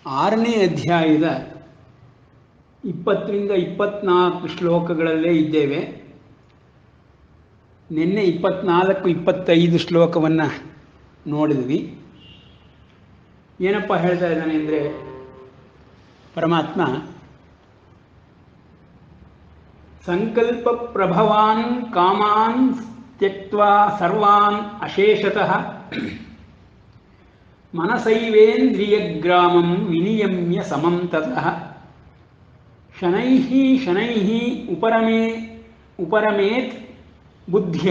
6ನೇ ಅಧ್ಯಾಯದ 20ರಿಂದ 24 ಶ್ಲೋಕಗಳಲ್ಲೇ ಇದ್ದೇವೆ. ನಿನ್ನೆ 24-25 ಶ್ಲೋಕವನ್ನು ನೋಡಿದ್ವಿ. ಏನಪ್ಪ ಹೇಳ್ತಾ ಇದ್ದಾನೆ ಅಂದರೆ, ಪರಮಾತ್ಮ ಸಂಕಲ್ಪ ಪ್ರಭವಾನ್ ಕಾಮಾನ್ ತ್ಯಕ್ತ್ವಾ ಸರ್ವಾನ್ ಅಶೇಷತಃ ಮನಸೈವೇಂದ್ರಿಯಗ್ರಾಮಂ ವಿನಿಯಮ್ಯ ಸಮಂ ತತಃ ಶನೈಃ ಶನೈಃ ಉಪರಮೇತ್ ಬುದ್ಧ್ಯ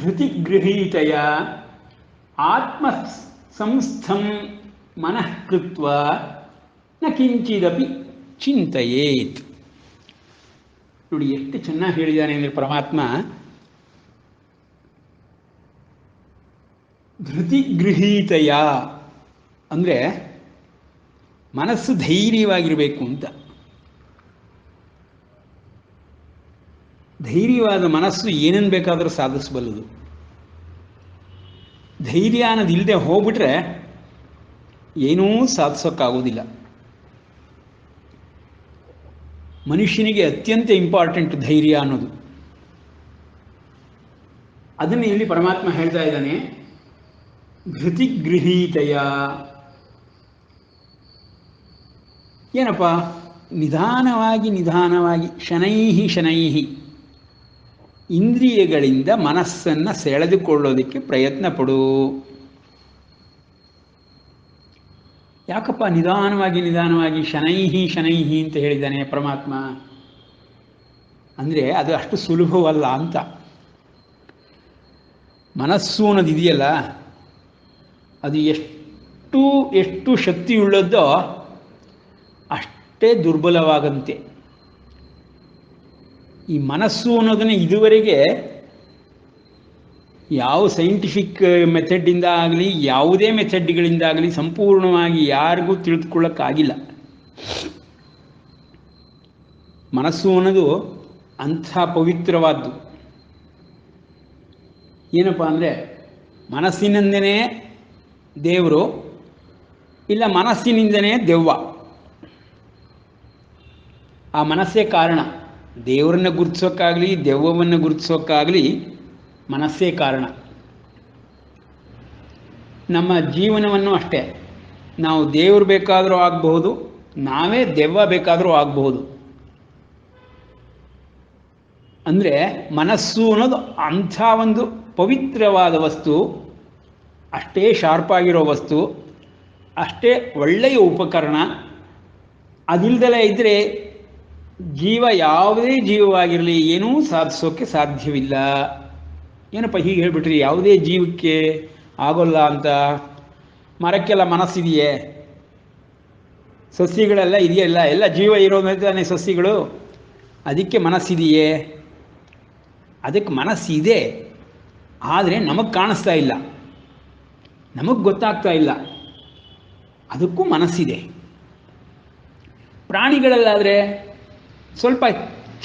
ಧೃತಿಗೃಹೀತಯ ಆತ್ಮಸಂಸ್ಥಂ ಮನಃ ಕೃತ್ವಾ ನ ಕಿಂಚಿದಪಿ ಚಿಂತಯೇತ್. ನೋಡಿ ಎಷ್ಟು ಚೆನ್ನಾಗಿ ಹೇಳಿದ್ದಾನೆ ಅಂದರೆ ಪರಮಾತ್ಮ, ಧೃತಿಗೃಹೀತಯ ಅಂದರೆ ಮನಸ್ಸು ಧೈರ್ಯವಾಗಿರಬೇಕು ಅಂತ. ಧೈರ್ಯವಾದ ಮನಸ್ಸು ಏನನ್ನು ಬೇಕಾದರೂ ಸಾಧಿಸಬಲ್ಲದು. ಧೈರ್ಯ ಅನ್ನೋದಿಲ್ಲದೆ ಹೋಗ್ಬಿಟ್ರೆ ಏನೂ ಸಾಧಿಸೋಕ್ಕಾಗೋದಿಲ್ಲ. ಮನುಷ್ಯನಿಗೆ ಅತ್ಯಂತ ಇಂಪಾರ್ಟೆಂಟ್ ಧೈರ್ಯ ಅನ್ನೋದು. ಅದನ್ನು ಇಲ್ಲಿ ಪರಮಾತ್ಮ ಹೇಳ್ತಾ ಇದ್ದಾನೆ, ಧೃತಿಗೃಹೀತಯ. ಏನಪ್ಪ? ನಿಧಾನವಾಗಿ ಶನೈಹಿ ಶನೈಹಿ ಇಂದ್ರಿಯಗಳಿಂದ ಮನಸ್ಸನ್ನು ಸೆಳೆದುಕೊಳ್ಳೋದಕ್ಕೆ ಪ್ರಯತ್ನ ಪಡು. ಯಾಕಪ್ಪ ನಿಧಾನವಾಗಿ ಶನೈಹಿ ಶನೈಹಿ ಅಂತ ಹೇಳಿದ್ದಾನೆ ಪರಮಾತ್ಮ? ಅಂದರೆ ಅದು ಅಷ್ಟು ಸುಲಭವಲ್ಲ ಅಂತ. ಮನಸ್ಸು ಅನ್ನೋದು ಇದೆಯಲ್ಲ, ಅದು ಎಷ್ಟು ಶಕ್ತಿಯುಳ್ಳದ್ದೋ ಅಷ್ಟೇ ದುರ್ಬಲವಾಗಂತೆ. ಈ ಮನಸ್ಸು ಅನ್ನೋದನ್ನು ಇದುವರೆಗೆ ಯಾವ ಸೈಂಟಿಫಿಕ್ ಮೆಥಡಿಂದ ಆಗಲಿ ಯಾವುದೇ ಮೆಥಡ್ಗಳಿಂದಾಗಲಿ ಸಂಪೂರ್ಣವಾಗಿ ಯಾರಿಗೂ ತಿಳಿದುಕೊಳ್ಳೋಕ್ಕಾಗಿಲ್ಲ. ಮನಸ್ಸು ಅನ್ನೋದು ಅಂಥ ಪವಿತ್ರವಾದ್ದು. ಏನಪ್ಪ ಅಂದರೆ, ಮನಸ್ಸಿನಿಂದನೇ ದೇವರು, ಇಲ್ಲ ಮನಸ್ಸಿನಿಂದನೇ ದೆವ್ವ. ಆ ಮನಸ್ಸೇ ಕಾರಣ. ದೇವರನ್ನು ಗುರುತಿಸೋಕ್ಕಾಗಲಿ ದೆವ್ವವನ್ನು ಗುರುತಿಸೋಕ್ಕಾಗಲಿ ಮನಸ್ಸೇ ಕಾರಣ. ನಮ್ಮ ಜೀವನವನ್ನು ಅಷ್ಟೇ. ನಾವು ದೇವರು ಬೇಕಾದರೂ ಆಗಬಹುದು, ನಾವೇ ದೆವ್ವ ಬೇಕಾದರೂ ಆಗಬಹುದು. ಅಂದರೆ ಮನಸ್ಸು ಅನ್ನೋದು ಅಂಥ ಒಂದು ಪವಿತ್ರವಾದ ವಸ್ತು, ಅಷ್ಟೇ ಶಾರ್ಪಾಗಿರೋ ವಸ್ತು, ಅಷ್ಟೇ ಒಳ್ಳೆಯ ಉಪಕರಣ. ಅದಿಲ್ಲದಲೇ ಇದ್ದರೆ ಜೀವ ಯಾವುದೇ ಜೀವವಾಗಿರಲಿ ಏನೂ ಸಾಧಿಸೋಕ್ಕೆ ಸಾಧ್ಯವಿಲ್ಲ. ಏನಪ್ಪ ಹೀಗೆ ಹೇಳಿಬಿಟ್ರಿ, ಯಾವುದೇ ಜೀವಕ್ಕೆ ಆಗೋಲ್ಲ ಅಂತ? ಮರಕ್ಕೆಲ್ಲ ಮನಸ್ಸಿದೆಯೇ? ಸಸ್ಯಗಳೆಲ್ಲ ಇದೆಯಲ್ಲ, ಎಲ್ಲ ಜೀವ ಇರೋದಾನೆ ಸಸ್ಯಗಳು. ಅದಕ್ಕೆ ಮನಸ್ಸಿದೆಯೇ? ಅದಕ್ಕೆ ಮನಸ್ಸಿದೆ, ಆದರೆ ನಮಗೆ ಕಾಣಿಸ್ತಾ ಇಲ್ಲ, ನಮಗೆ ಗೊತ್ತಾಗ್ತಾ ಇಲ್ಲ. ಅದಕ್ಕೂ ಮನಸ್ಸಿದೆ. ಪ್ರಾಣಿಗಳಲ್ಲಾದರೆ ಸ್ವಲ್ಪ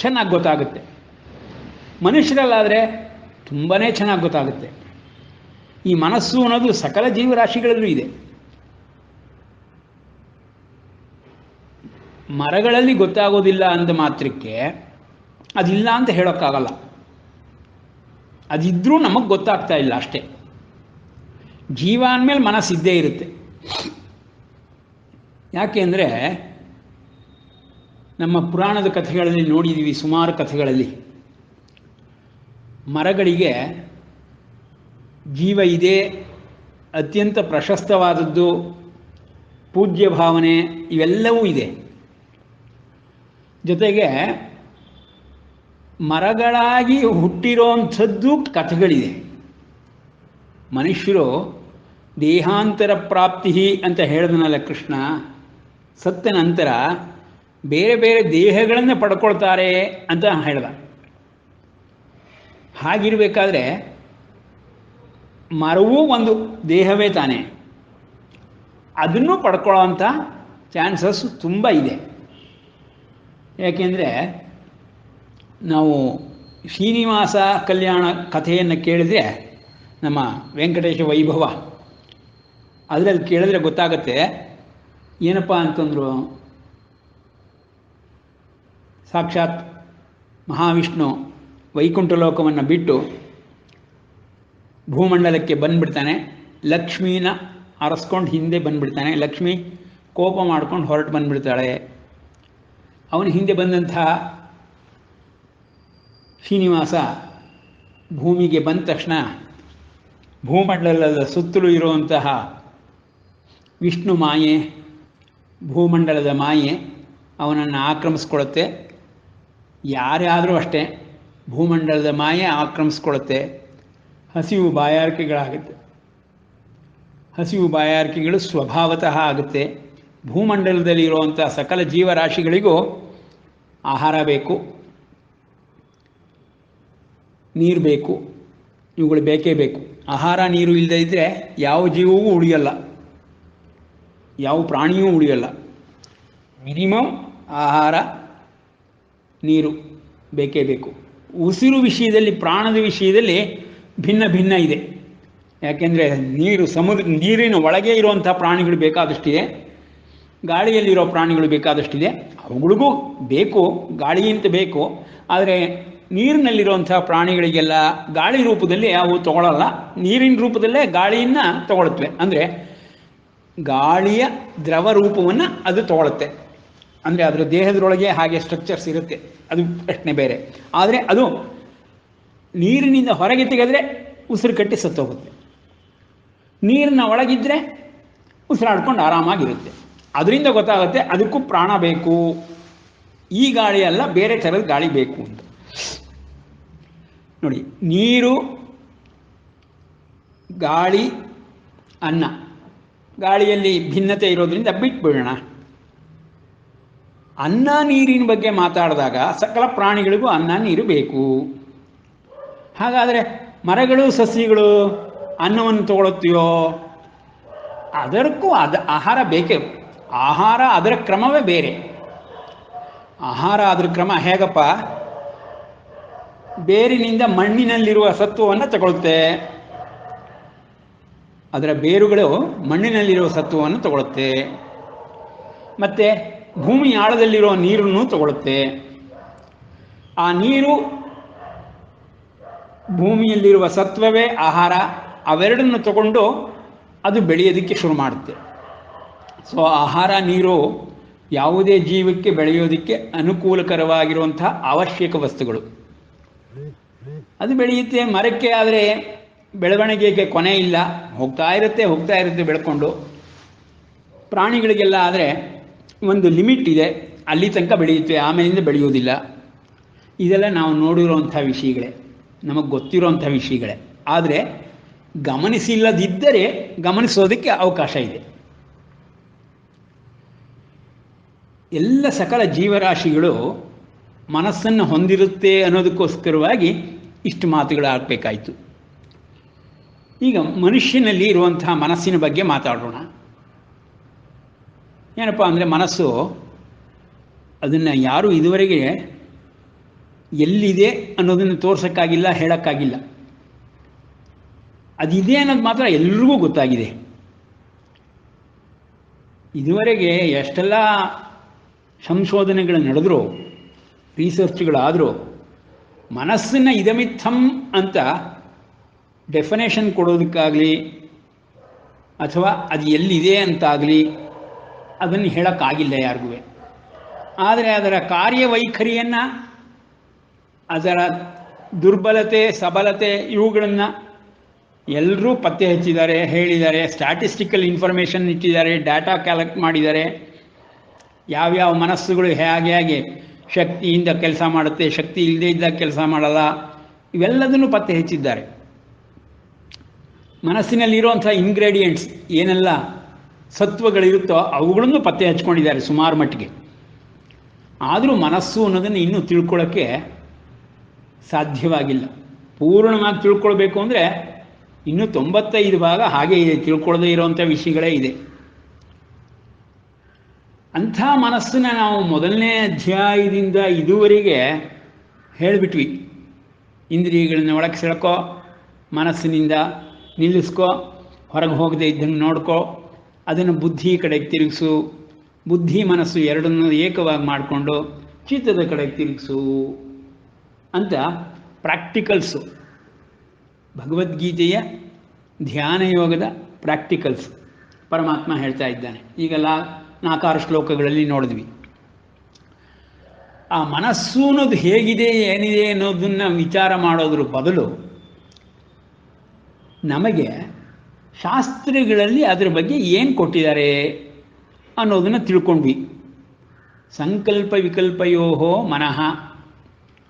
ಚೆನ್ನಾಗಿ ಗೊತ್ತಾಗುತ್ತೆ, ಮನುಷ್ಯರಲ್ಲಾದರೆ ತುಂಬಾ ಚೆನ್ನಾಗಿ ಗೊತ್ತಾಗುತ್ತೆ. ಈ ಮನಸ್ಸು ಅನ್ನೋದು ಸಕಲ ಜೀವರಾಶಿಗಳಲ್ಲೂ ಇದೆ. ಮರಗಳಲ್ಲಿ ಗೊತ್ತಾಗೋದಿಲ್ಲ ಅಂದ ಮಾತ್ರಕ್ಕೆ ಅದಿಲ್ಲ ಅಂತ ಹೇಳೋಕ್ಕಾಗಲ್ಲ. ಅದಿದ್ರೂ ನಮಗೆ ಗೊತ್ತಾಗ್ತಾ ಇಲ್ಲ ಅಷ್ಟೇ. ಜೀವ ಅಂದಮೇಲೆ ಮನಸ್ಸಿದ್ದೇ ಇರುತ್ತೆ. ಯಾಕೆ ಅಂದರೆ, ನಮ್ಮ ಪುರಾಣದ ಕಥೆಗಳಲ್ಲಿ ನೋಡಿದ್ದೀವಿ, ಸುಮಾರು ಕಥೆಗಳಲ್ಲಿ ಮರಗಳಿಗೆ ಜೀವ ಇದೆ, ಅತ್ಯಂತ ಪ್ರಶಸ್ತವಾದದ್ದು, ಪೂಜ್ಯ ಭಾವನೆ ಇವೆಲ್ಲವೂ ಇದೆ. ಜೊತೆಗೆ ಮರಗಳಾಗಿ ಹುಟ್ಟಿರೋಂಥದ್ದು ಕಥೆಗಳಿದೆ. ಮನುಷ್ಯರು ದೇಹಾಂತರ ಪ್ರಾಪ್ತಿ ಅಂತ ಹೇಳಿದನಲ್ಲ ಕೃಷ್ಣ, ಸತ್ತ ನಂತರ ಬೇರೆ ಬೇರೆ ದೇಹಗಳನ್ನು ಪಡ್ಕೊಳ್ತಾರೆ ಅಂತ ಹೇಳ್ದ. ಹಾಗಿರಬೇಕಾದ್ರೆ ಮರವೂ ಒಂದು ದೇಹವೇ ತಾನೆ, ಅದನ್ನು ಪಡ್ಕೊಳ್ಳೋವಂಥ ಚಾನ್ಸಸ್ ತುಂಬ ಇದೆ. ಯಾಕೆಂದರೆ ನಾವು ಶ್ರೀನಿವಾಸ ಕಲ್ಯಾಣ ಕಥೆಯನ್ನು ಕೇಳಿದರೆ, ನಮ್ಮ ವೆಂಕಟೇಶ ವೈಭವ ಅದರಲ್ಲಿ ಕೇಳಿದ್ರೆ ಗೊತ್ತಾಗುತ್ತೆ. ಏನಪ್ಪ ಅಂತಂದರು, ಸಾಕ್ಷಾತ್ ಮಹಾವಿಷ್ಣು ವೈಕುಂಠ ಲೋಕವನ್ನು ಬಿಟ್ಟು ಭೂಮಂಡಲಕ್ಕೆ ಬಂದುಬಿಡ್ತಾನೆ. ಲಕ್ಷ್ಮೀನ ಅರಸ್ಕೊಂಡು ಹಿಂದೆ ಬಂದುಬಿಡ್ತಾನೆ. ಲಕ್ಷ್ಮಿ ಕೋಪ ಮಾಡ್ಕೊಂಡು ಹೊರಟು ಬಂದುಬಿಡ್ತಾಳೆ. ಅವನ ಹಿಂದೆ ಬಂದಂತಹ ಶ್ರೀನಿವಾಸ ಭೂಮಿಗೆ ಬಂದ ತಕ್ಷಣ ಭೂಮಂಡಲದ ಸುತ್ತಲೂ ಇರುವಂತಹ ವಿಷ್ಣು ಮಾಯೆ, ಭೂಮಂಡಲದ ಮಾಯೆ ಅವನನ್ನು ಆಕ್ರಮಿಸ್ಕೊಳ್ಳುತ್ತೆ. ಯಾರಾದರೂ ಅಷ್ಟೇ, ಭೂಮಂಡಲದ ಮಾಯೆ ಆಕ್ರಮಿಸ್ಕೊಳ್ಳುತ್ತೆ. ಹಸಿವು ಬಾಯಾರಿಕೆಗಳಾಗುತ್ತೆ. ಹಸಿವು ಬಾಯಾರಿಕೆಗಳು ಸ್ವಭಾವತಃ ಆಗುತ್ತೆ. ಭೂಮಂಡಲದಲ್ಲಿರುವಂಥ ಸಕಲ ಜೀವರಾಶಿಗಳಿಗೂ ಆಹಾರ ಬೇಕು, ನೀರು ಬೇಕು, ಇವುಗಳು ಬೇಕೇ ಬೇಕು. ಆಹಾರ ನೀರು ಇಲ್ಲದೇ ಇದ್ದರೆ ಯಾವ ಜೀವವೂ ಉಳಿಯಲ್ಲ, ಯಾವ ಪ್ರಾಣಿಯೂ ಉಳಿಯಲ್ಲ. ಮಿನಿಮಮ್ ಆಹಾರ ನೀರು ಬೇಕೇ ಬೇಕು. ಉಸಿರು ವಿಷಯದಲ್ಲಿ, ಪ್ರಾಣದ ವಿಷಯದಲ್ಲಿ ಭಿನ್ನ ಭಿನ್ನ ಇದೆ. ಯಾಕೆಂದರೆ ನೀರಿನ ಒಳಗೆ ಇರುವಂಥ ಪ್ರಾಣಿಗಳು ಬೇಕಾದಷ್ಟಿದೆ, ಗಾಳಿಯಲ್ಲಿರೋ ಪ್ರಾಣಿಗಳು ಬೇಕಾದಷ್ಟಿದೆ. ಅವುಗಳಿಗೂ ಬೇಕು, ಗಾಳಿಗಿಂತ ಬೇಕು. ಆದರೆ ನೀರಿನಲ್ಲಿರುವಂಥ ಪ್ರಾಣಿಗಳಿಗೆಲ್ಲ ಗಾಳಿ ರೂಪದಲ್ಲಿ ಅವು ತಗೊಳ್ಳಲ್ಲ, ನೀರಿನ ರೂಪದಲ್ಲೇ ಗಾಳಿಯನ್ನು ತಗೊಳುತ್ತವೆ. ಅಂದರೆ ಗಾಳಿಯ ದ್ರವ ರೂಪವನ್ನು ಅದು ತಗೊಳುತ್ತೆ. ಅಂದರೆ ಅದರ ದೇಹದೊಳಗೆ ಹಾಗೆ ಸ್ಟ್ರಕ್ಚರ್ಸ್ ಇರುತ್ತೆ, ಅದು ಪ್ರಶ್ನೆ ಬೇರೆ. ಆದರೆ ಅದು ನೀರಿನಿಂದ ಹೊರಗೆ ತೆಗೆದರೆ ಉಸಿರು ಕಟ್ಟಿ ಸತ್ತೋಗುತ್ತೆ, ನೀರಿನ ಒಳಗಿದ್ದರೆ ಉಸಿರಾಡ್ಕೊಂಡು ಆರಾಮಾಗಿರುತ್ತೆ. ಅದರಿಂದ ಗೊತ್ತಾಗುತ್ತೆ ಅದಕ್ಕೂ ಪ್ರಾಣ ಬೇಕು, ಈ ಗಾಳಿ ಅಲ್ಲ ಬೇರೆ ಥರದ ಗಾಳಿ ಬೇಕು ಅಂತ. ನೋಡಿ, ನೀರು, ಗಾಳಿ, ಅನ್ನ. ಗಾಳಿಯಲ್ಲಿ ಭಿನ್ನತೆ ಇರೋದ್ರಿಂದ ಬಿಟ್ಬಿಡೋಣ. ಅನ್ನ ನೀರಿನ ಬಗ್ಗೆ ಮಾತಾಡಿದಾಗ ಸಕಲ ಪ್ರಾಣಿಗಳಿಗೂ ಅನ್ನ ನೀರು ಬೇಕು. ಹಾಗಾದರೆ ಮರಗಳು ಸಸ್ಯಗಳು ಅನ್ನವನ್ನು ತಗೊಳುತ್ತೀಯೋ? ಅದಕ್ಕೂ ಆಹಾರ ಬೇಕೇ. ಆಹಾರ ಅದರ ಕ್ರಮವೇ ಬೇರೆ. ಆಹಾರ ಅದರ ಕ್ರಮ ಹೇಗಪ್ಪ? ಬೇರಿನಿಂದ ಮಣ್ಣಿನಲ್ಲಿರುವ ಸತ್ವವನ್ನು ತಗೊಳುತ್ತೆ. ಅದರ ಬೇರುಗಳು ಮಣ್ಣಿನಲ್ಲಿರುವ ಸತ್ವವನ್ನು ತಗೊಳುತ್ತೆ. ಮತ್ತು ಭೂಮಿ ಆಳದಲ್ಲಿರೋ ನೀರನ್ನು ತಗೊಳುತ್ತೆ. ಆ ನೀರು, ಭೂಮಿಯಲ್ಲಿರುವ ಸತ್ವವೇ ಆಹಾರ, ಅವೆರಡನ್ನು ತಗೊಂಡು ಅದು ಬೆಳೆಯೋದಕ್ಕೆ ಶುರು ಮಾಡುತ್ತೆ. ಸೊ ಆಹಾರ, ನೀರು ಯಾವುದೇ ಜೀವಕ್ಕೆ ಬೆಳೆಯೋದಕ್ಕೆ ಅನುಕೂಲಕರವಾಗಿರುವಂಥ ಅವಶ್ಯಕ ವಸ್ತುಗಳು. ಅದು ಬೆಳೆಯುತ್ತೆ. ಮರಕ್ಕೆ ಆದರೆ ಬೆಳವಣಿಗೆಗೆ ಕೊನೆ ಇಲ್ಲ, ಹೋಗ್ತಾ ಇರುತ್ತೆ ಬೆಳ್ಕೊಂಡು. ಪ್ರಾಣಿಗಳಿಗೆಲ್ಲ ಆದರೆ ಒಂದು ಲಿಮಿಟ್ ಇದೆ, ಅಲ್ಲಿ ತನಕ ಬೆಳೆಯುತ್ತೆ, ಆಮೇಲಿಂದ ಬೆಳೆಯೋದಿಲ್ಲ. ಇದೆಲ್ಲ ನಾವು ನೋಡಿರೋವಂಥ ವಿಷಯಗಳೇ, ನಮಗೆ ಗೊತ್ತಿರೋವಂಥ ವಿಷಯಗಳೇ. ಆದರೆ ಗಮನಿಸಿಲ್ಲದಿದ್ದರೆ ಗಮನಿಸೋದಕ್ಕೆ ಅವಕಾಶ ಇದೆ. ಎಲ್ಲ ಸಕಲ ಜೀವರಾಶಿಗಳು ಮನಸ್ಸನ್ನು ಹೊಂದಿರುತ್ತೆ ಅನ್ನೋದಕ್ಕೋಸ್ಕರವಾಗಿ ಇಷ್ಟು ಮಾತುಗಳಾಗಬೇಕಾಯಿತು. ಈಗ ಮನುಷ್ಯನಲ್ಲಿ ಇರುವಂತಹ ಮನಸ್ಸಿನ ಬಗ್ಗೆ ಮಾತಾಡೋಣ. ಏನಪ್ಪ ಅಂದರೆ, ಮನಸ್ಸು ಅದನ್ನು ಯಾರೂ ಇದುವರೆಗೆ ಎಲ್ಲಿದೆ ಅನ್ನೋದನ್ನು ತೋರ್ಸೋಕ್ಕಾಗಿಲ್ಲ, ಹೇಳೋಕ್ಕಾಗಿಲ್ಲ. ಅದಿದೆ ಅನ್ನೋದು ಮಾತ್ರ ಎಲ್ರಿಗೂ ಗೊತ್ತಾಗಿದೆ. ಇದುವರೆಗೆ ಎಷ್ಟೆಲ್ಲ ಸಂಶೋಧನೆಗಳು ನಡೆದರೂ, ರಿಸರ್ಚ್ಗಳಾದರೂ, ಮನಸ್ಸನ್ನು ಇದಮಿತ್ತಂ ಅಂತ ಡೆಫಿನೇಷನ್ ಕೊಡೋದಕ್ಕಾಗಲಿ ಅಥವಾ ಅದು ಎಲ್ಲಿದೆ ಅಂತಾಗಲಿ ಅದನ್ನು ಹೇಳೋಕ್ಕಾಗಿಲ್ಲ ಯಾರಿಗೂ. ಆದರೆ ಅದರ ಕಾರ್ಯವೈಖರಿಯನ್ನು, ಅದರ ದುರ್ಬಲತೆ, ಸಬಲತೆ ಇವುಗಳನ್ನು ಎಲ್ಲರೂ ಪತ್ತೆ ಹಚ್ಚಿದ್ದಾರೆ, ಹೇಳಿದ್ದಾರೆ. ಸ್ಟ್ಯಾಟಿಸ್ಟಿಕಲ್ ಇನ್ಫಾರ್ಮೇಷನ್ ಇಟ್ಟಿದ್ದಾರೆ, ಡಾಟಾ ಕಲೆಕ್ಟ್ ಮಾಡಿದ್ದಾರೆ. ಯಾವ್ಯಾವ ಮನಸ್ಸುಗಳು ಹೇಗೆ ಶಕ್ತಿಯಿಂದ ಕೆಲಸ ಮಾಡುತ್ತೆ, ಶಕ್ತಿ ಇಲ್ಲದೇ ಇದ್ದಾಗ ಕೆಲಸ ಮಾಡಲ್ಲ, ಇವೆಲ್ಲದನ್ನು ಪತ್ತೆ ಹಚ್ಚಿದ್ದಾರೆ. ಮನಸ್ಸಿನಲ್ಲಿರುವಂಥ ಇಂಗ್ರೀಡಿಯೆಂಟ್ಸ್ ಏನೆಲ್ಲ ಸತ್ವಗಳಿರುತ್ತೋ ಅವುಗಳನ್ನು ಪತ್ತೆ ಹಚ್ಕೊಂಡಿದ್ದಾರೆ ಸುಮಾರು ಮಟ್ಟಿಗೆ. ಆದರೂ ಮನಸ್ಸು ಅನ್ನೋದನ್ನು ಇನ್ನೂ ತಿಳ್ಕೊಳ್ಳೋಕ್ಕೆ ಸಾಧ್ಯವಾಗಿಲ್ಲ. ಪೂರ್ಣವಾಗಿ ತಿಳ್ಕೊಳ್ಬೇಕು ಅಂದರೆ ಇನ್ನೂ 95 ಭಾಗ ಹಾಗೆ ಇದೆ, ತಿಳ್ಕೊಳ್ಳದೇ ಇರೋವಂಥ ವಿಷಯಗಳೇ ಇದೆ. ಅಂಥ ಮನಸ್ಸನ್ನು ನಾವು ಮೊದಲನೇ ಅಧ್ಯಾಯದಿಂದ ಇದುವರೆಗೆ ಹೇಳಿಬಿಟ್ವಿ. ಇಂದ್ರಿಯಗಳನ್ನ ಒಳಗೆ ಸೆಳ್ಕೋ, ಮನಸ್ಸಿನಿಂದ ನಿಲ್ಲಿಸ್ಕೋ, ಹೊರಗೆ ಹೋಗದೆ ಇದ್ದನ್ನು ನೋಡ್ಕೋ, ಅದನ್ನು ಬುದ್ಧಿ ಕಡೆಗೆ ತಿರುಗಿಸು, ಬುದ್ಧಿ ಮನಸ್ಸು ಎರಡನ್ನೂ ಏಕವಾಗಿ ಮಾಡಿಕೊಂಡು ಚಿತ್ತದ ಕಡೆಗೆ ತಿರುಗಿಸು ಅಂತ ಪ್ರಾಕ್ಟಿಕಲ್ಸು, ಭಗವದ್ಗೀತೆಯ ಧ್ಯಾನ ಯೋಗದ ಪ್ರಾಕ್ಟಿಕಲ್ಸ್ ಪರಮಾತ್ಮ ಹೇಳ್ತಾ ಇದ್ದಾನೆ. ಈಗೆಲ್ಲ 4-6 ಶ್ಲೋಕಗಳಲ್ಲಿ ನೋಡಿದ್ವಿ. ಆ ಮನಸ್ಸು ಅನ್ನೋದು ಹೇಗಿದೆ ಏನಿದೆ ಅನ್ನೋದನ್ನು ವಿಚಾರ ಮಾಡೋದ್ರ ಬದಲು ನಮಗೆ ಶಾಸ್ತ್ರಗಳಲ್ಲಿ ಅದರ ಬಗ್ಗೆ ಏನು ಕೊಟ್ಟಿದ್ದಾರೆ ಅನ್ನೋದನ್ನು ತಿಳ್ಕೊಂಡ್ವಿ. ಸಂಕಲ್ಪ ವಿಕಲ್ಪಯೋಹೋ ಮನಃ,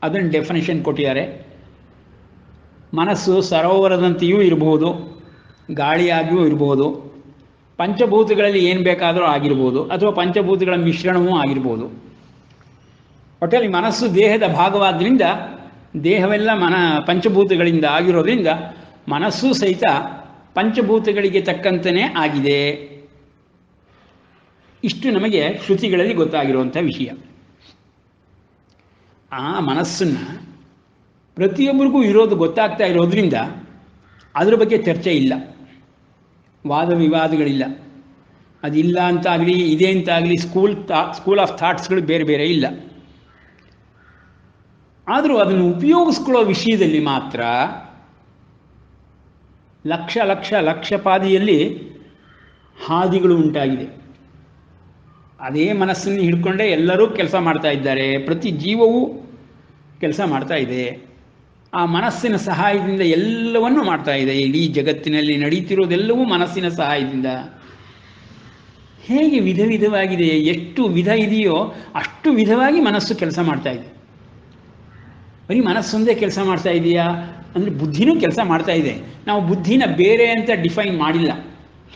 ಅದನ್ನು ಡೆಫಿನೇಷನ್ ಕೊಟ್ಟಿದ್ದಾರೆ. ಮನಸ್ಸು ಸರೋವರದಂತೆಯೂ ಇರಬಹುದು, ಗಾಳಿಯಾಗಿಯೂ ಇರಬಹುದು, ಪಂಚಭೂತಗಳಲ್ಲಿ ಏನು ಬೇಕಾದರೂ ಆಗಿರ್ಬೋದು, ಅಥವಾ ಪಂಚಭೂತಗಳ ಮಿಶ್ರಣವೂ ಆಗಿರ್ಬೋದು. ಒಟ್ಟಲ್ಲಿ ಮನಸ್ಸು ದೇಹದ ಭಾಗವಾದ್ದರಿಂದ, ದೇಹವೆಲ್ಲ ಪಂಚಭೂತಗಳಿಂದ ಆಗಿರೋದ್ರಿಂದ ಮನಸ್ಸು ಸಹಿತ ಪಂಚಭೂತಗಳಿಗೆ ತಕ್ಕಂತೆಯೇ ಆಗಿದೆ. ಇಷ್ಟು ನಮಗೆ ಶ್ರುತಿಗಳಲ್ಲಿ ಗೊತ್ತಾಗಿರುವಂಥ ವಿಷಯ. ಆ ಮನಸ್ಸನ್ನು ಪ್ರತಿಯೊಬ್ಬರಿಗೂ ಇರೋದು ಗೊತ್ತಾಗ್ತಾ ಇರೋದ್ರಿಂದ ಅದರ ಬಗ್ಗೆ ಚರ್ಚೆ ಇಲ್ಲ, ವಾದ ವಿವಾದಗಳಿಲ್ಲ. ಅದಿಲ್ಲ ಅಂತಾಗಲಿ ಇದೆ ಅಂತಾಗಲಿ ಸ್ಕೂಲ್ ಆಫ್ ಥಾಟ್ಸ್ಗಳು ಬೇರೆ ಬೇರೆ ಇಲ್ಲ. ಆದರೂ ಅದನ್ನು ಉಪಯೋಗಿಸ್ಕೊಳ್ಳೋ ವಿಷಯದಲ್ಲಿ ಮಾತ್ರ ಲಕ್ಷಪಾದಿಯಲ್ಲಿ ಹಾದಿಗಳು ಉಂಟಾಗಿದೆ. ಅದೇ ಮನಸ್ಸನ್ನು ಹಿಡ್ಕೊಂಡೇ ಎಲ್ಲರೂ ಕೆಲಸ ಮಾಡ್ತಾ ಇದ್ದಾರೆ, ಪ್ರತಿ ಜೀವವೂ ಕೆಲಸ ಮಾಡ್ತಾ ಇದೆ. ಆ ಮನಸ್ಸಿನ ಸಹಾಯದಿಂದ ಎಲ್ಲವನ್ನೂ ಮಾಡ್ತಾ ಇದೆ. ಇಡೀ ಜಗತ್ತಿನಲ್ಲಿ ನಡೀತಿರೋದೆಲ್ಲವೂ ಮನಸ್ಸಿನ ಸಹಾಯದಿಂದ. ಹೇಗೆ ವಿಧ ವಿಧವಾಗಿದೆ, ಎಷ್ಟು ವಿಧ ಇದೆಯೋ ಅಷ್ಟು ವಿಧವಾಗಿ ಮನಸ್ಸು ಕೆಲಸ ಮಾಡ್ತಾ ಇದೆ. ಬರೀ ಮನಸ್ಸೊಂದೇ ಕೆಲಸ ಮಾಡ್ತಾ ಇದೆಯಾ ಅಂದರೆ ಬುದ್ಧಿನೂ ಕೆಲಸ ಮಾಡ್ತಾ ಇದೆ. ನಾವು ಬುದ್ಧಿನ ಬೇರೆ ಅಂತ ಡಿಫೈನ್ ಮಾಡಿಲ್ಲ.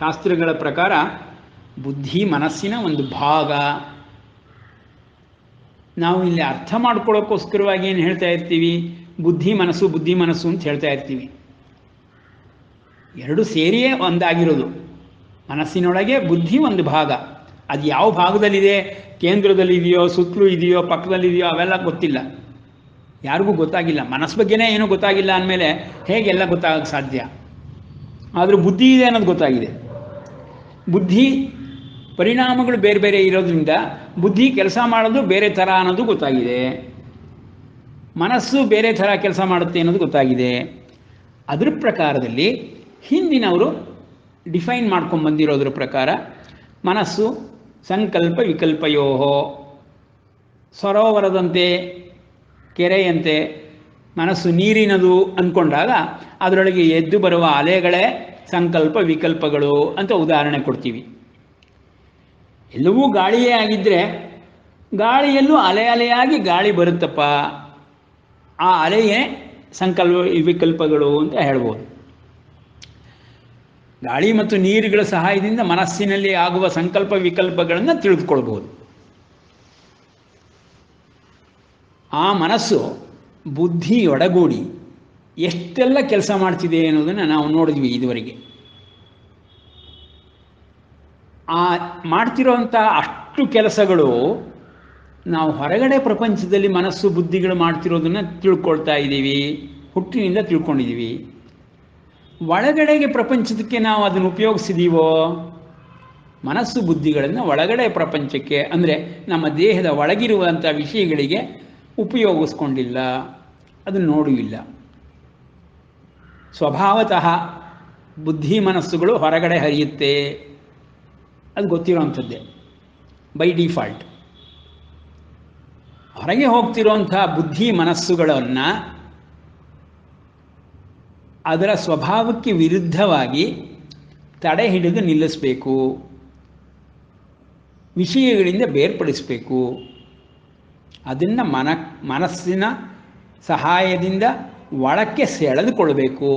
ಶಾಸ್ತ್ರಗಳ ಪ್ರಕಾರ ಬುದ್ಧಿ ಮನಸ್ಸಿನ ಒಂದು ಭಾಗ. ನಾವು ಇಲ್ಲಿ ಅರ್ಥ ಮಾಡ್ಕೊಳ್ಳೋಕ್ಕೋಸ್ಕರವಾಗಿ ಏನು ಹೇಳ್ತಾ ಇರ್ತೀವಿ, ಬುದ್ಧಿ ಮನಸ್ಸು ಅಂತ ಹೇಳ್ತಾ ಇರ್ತೀವಿ. ಎರಡು ಸೇರಿಯೇ ಒಂದಾಗಿರೋದು. ಮನಸ್ಸಿನೊಳಗೆ ಬುದ್ಧಿ ಒಂದು ಭಾಗ. ಅದು ಯಾವ ಭಾಗದಲ್ಲಿದೆ, ಕೇಂದ್ರದಲ್ಲಿದೆಯೋ, ಸುತ್ತಲೂ ಇದೆಯೋ, ಪಕ್ಕದಲ್ಲಿದೆಯೋ, ಅವೆಲ್ಲ ಗೊತ್ತಿಲ್ಲ, ಯಾರಿಗೂ ಗೊತ್ತಾಗಿಲ್ಲ. ಮನಸ್ಸು ಬಗ್ಗೆನೇ ಏನೂ ಗೊತ್ತಾಗಿಲ್ಲ ಅಂದಮೇಲೆ ಹೇಗೆಲ್ಲ ಗೊತ್ತಾಗಕ್ಕೆ ಸಾಧ್ಯ? ಆದರೂ ಬುದ್ಧಿ ಇದೆ ಅನ್ನೋದು ಗೊತ್ತಾಗಿದೆ. ಬುದ್ಧಿ ಪರಿಣಾಮಗಳು ಬೇರೆ ಬೇರೆ ಇರೋದ್ರಿಂದ ಬುದ್ಧಿ ಕೆಲಸ ಮಾಡೋದು ಬೇರೆ ಥರ ಅನ್ನೋದು ಗೊತ್ತಾಗಿದೆ. ಮನಸ್ಸು ಬೇರೆ ಥರ ಕೆಲಸ ಮಾಡುತ್ತೆ ಅನ್ನೋದು ಗೊತ್ತಾಗಿದೆ. ಅದರ ಪ್ರಕಾರದಲ್ಲಿ ಹಿಂದಿನವರು ಡಿಫೈನ್ ಮಾಡ್ಕೊಂಡ್ಬಂದಿರೋದ್ರ ಪ್ರಕಾರ ಮನಸ್ಸು ಸಂಕಲ್ಪ ವಿಕಲ್ಪಯೋಹೋ, ಸರೋವರದಂತೆ, ಕೆರೆಯಂತೆ ಮನಸ್ಸು ನೀರಿನದು ಅಂದ್ಕೊಂಡಾಗ ಅದರೊಳಗೆ ಎದ್ದು ಬರುವ ಅಲೆಗಳೇ ಸಂಕಲ್ಪ ವಿಕಲ್ಪಗಳು ಅಂತ ಉದಾಹರಣೆ ಕೊಡ್ತೀವಿ. ಎಲ್ಲವೂ ಗಾಳಿಯೇ ಆಗಿದ್ದರೆ ಗಾಳಿಯಲ್ಲೂ ಅಲೆಯಾಗಿ ಗಾಳಿ ಬರುತ್ತಪ್ಪ, ಆ ಅಲೆಯೇ ಸಂಕಲ್ಪ ವಿಕಲ್ಪಗಳು ಅಂತ ಹೇಳ್ಬೋದು. ಗಾಳಿ ಮತ್ತು ನೀರುಗಳ ಸಹಾಯದಿಂದ ಮನಸ್ಸಿನಲ್ಲಿ ಆಗುವ ಸಂಕಲ್ಪ ವಿಕಲ್ಪಗಳನ್ನು ತಿಳಿದುಕೊಳ್ಬೋದು. ಆ ಮನಸ್ಸು ಬುದ್ಧಿಯೊಡಗೂಡಿ ಎಷ್ಟೆಲ್ಲ ಕೆಲಸ ಮಾಡ್ತಿದೆ ಅನ್ನೋದನ್ನು ನಾವು ನೋಡಿದ್ವಿ ಇದುವರೆಗೆ. ಆ ಮಾಡ್ತಿರೋಂಥ ಅಷ್ಟು ಕೆಲಸಗಳು ನಾವು ಹೊರಗಡೆ ಪ್ರಪಂಚದಲ್ಲಿ ಮನಸ್ಸು ಬುದ್ಧಿಗಳು ಮಾಡ್ತಿರೋದನ್ನು ತಿಳ್ಕೊಳ್ತಾ ಇದ್ದೀವಿ, ಹುಟ್ಟಿನಿಂದ ತಿಳ್ಕೊಂಡಿದ್ದೀವಿ. ಒಳಗಡೆಗೆ ಪ್ರಪಂಚದಕ್ಕೆ ನಾವು ಅದನ್ನು ಉಪಯೋಗಿಸಿದೀವೋ? ಮನಸ್ಸು ಬುದ್ಧಿಗಳನ್ನು ಒಳಗಡೆ ಪ್ರಪಂಚಕ್ಕೆ ಅಂದರೆ ನಮ್ಮ ದೇಹದ ಒಳಗಿರುವಂಥ ವಿಷಯಗಳಿಗೆ ಉಪಯೋಗಿಸ್ಕೊಂಡಿಲ್ಲ, ಅದನ್ನು ನೋಡುವಿಲ್ಲ. ಸ್ವಭಾವತಃ ಬುದ್ಧಿ ಮನಸ್ಸುಗಳು ಹೊರಗಡೆ ಹರಿಯುತ್ತೆ, ಅದು ಗೊತ್ತಿರೋವಂಥದ್ದೇ ಬೈ ಡಿಫಾಲ್ಟ್. ಹೊರಗೆ ಹೋಗ್ತಿರೋಂಥ ಬುದ್ಧಿ ಮನಸ್ಸುಗಳನ್ನು ಅದರ ಸ್ವಭಾವಕ್ಕೆ ವಿರುದ್ಧವಾಗಿ ತಡೆ ಹಿಡಿದು ನಿಲ್ಲಿಸಬೇಕು, ವಿಷಯಗಳಿಂದ ಬೇರ್ಪಡಿಸಬೇಕು. ಅದನ್ನು ಮನಸ್ಸಿನ ಸಹಾಯದಿಂದ ಒಳಕ್ಕೆ ಸೆಳೆದುಕೊಳ್ಬೇಕು.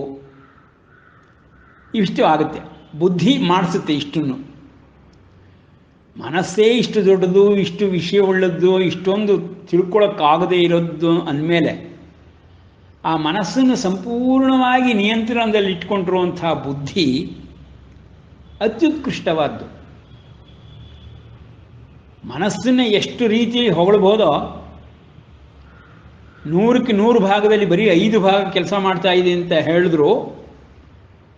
ಇಷ್ಟು ಆಗುತ್ತೆ. ಬುದ್ಧಿ ಮಾಡಿಸುತ್ತೆ ಇಷ್ಟನ್ನು. ಮನಸ್ಸೇ ಇಷ್ಟು ದೊಡ್ಡದು, ಇಷ್ಟು ವಿಷಯವುಳ್ಳದ್ದು, ಇಷ್ಟೊಂದು ತಿಳ್ಕೊಳ್ಳೋಕ್ಕಾಗದೇ ಇರೋದು ಅಂದಮೇಲೆ ಆ ಮನಸ್ಸನ್ನು ಸಂಪೂರ್ಣವಾಗಿ ನಿಯಂತ್ರಣದಲ್ಲಿ ಇಟ್ಕೊಂಡಿರುವಂಥ ಬುದ್ಧಿ ಅತ್ಯುತ್ಕೃಷ್ಟವಾದ್ದು. ಮನಸ್ಸನ್ನು ಎಷ್ಟು ರೀತಿ ಹೊಗಳಬಹುದೋ, 100ಕ್ಕೆ 100 ಭಾಗದಲ್ಲಿ ಬರೀ 5 ಭಾಗ ಕೆಲಸ ಮಾಡ್ತಾ ಇದೆ ಅಂತ ಹೇಳಿದ್ರು,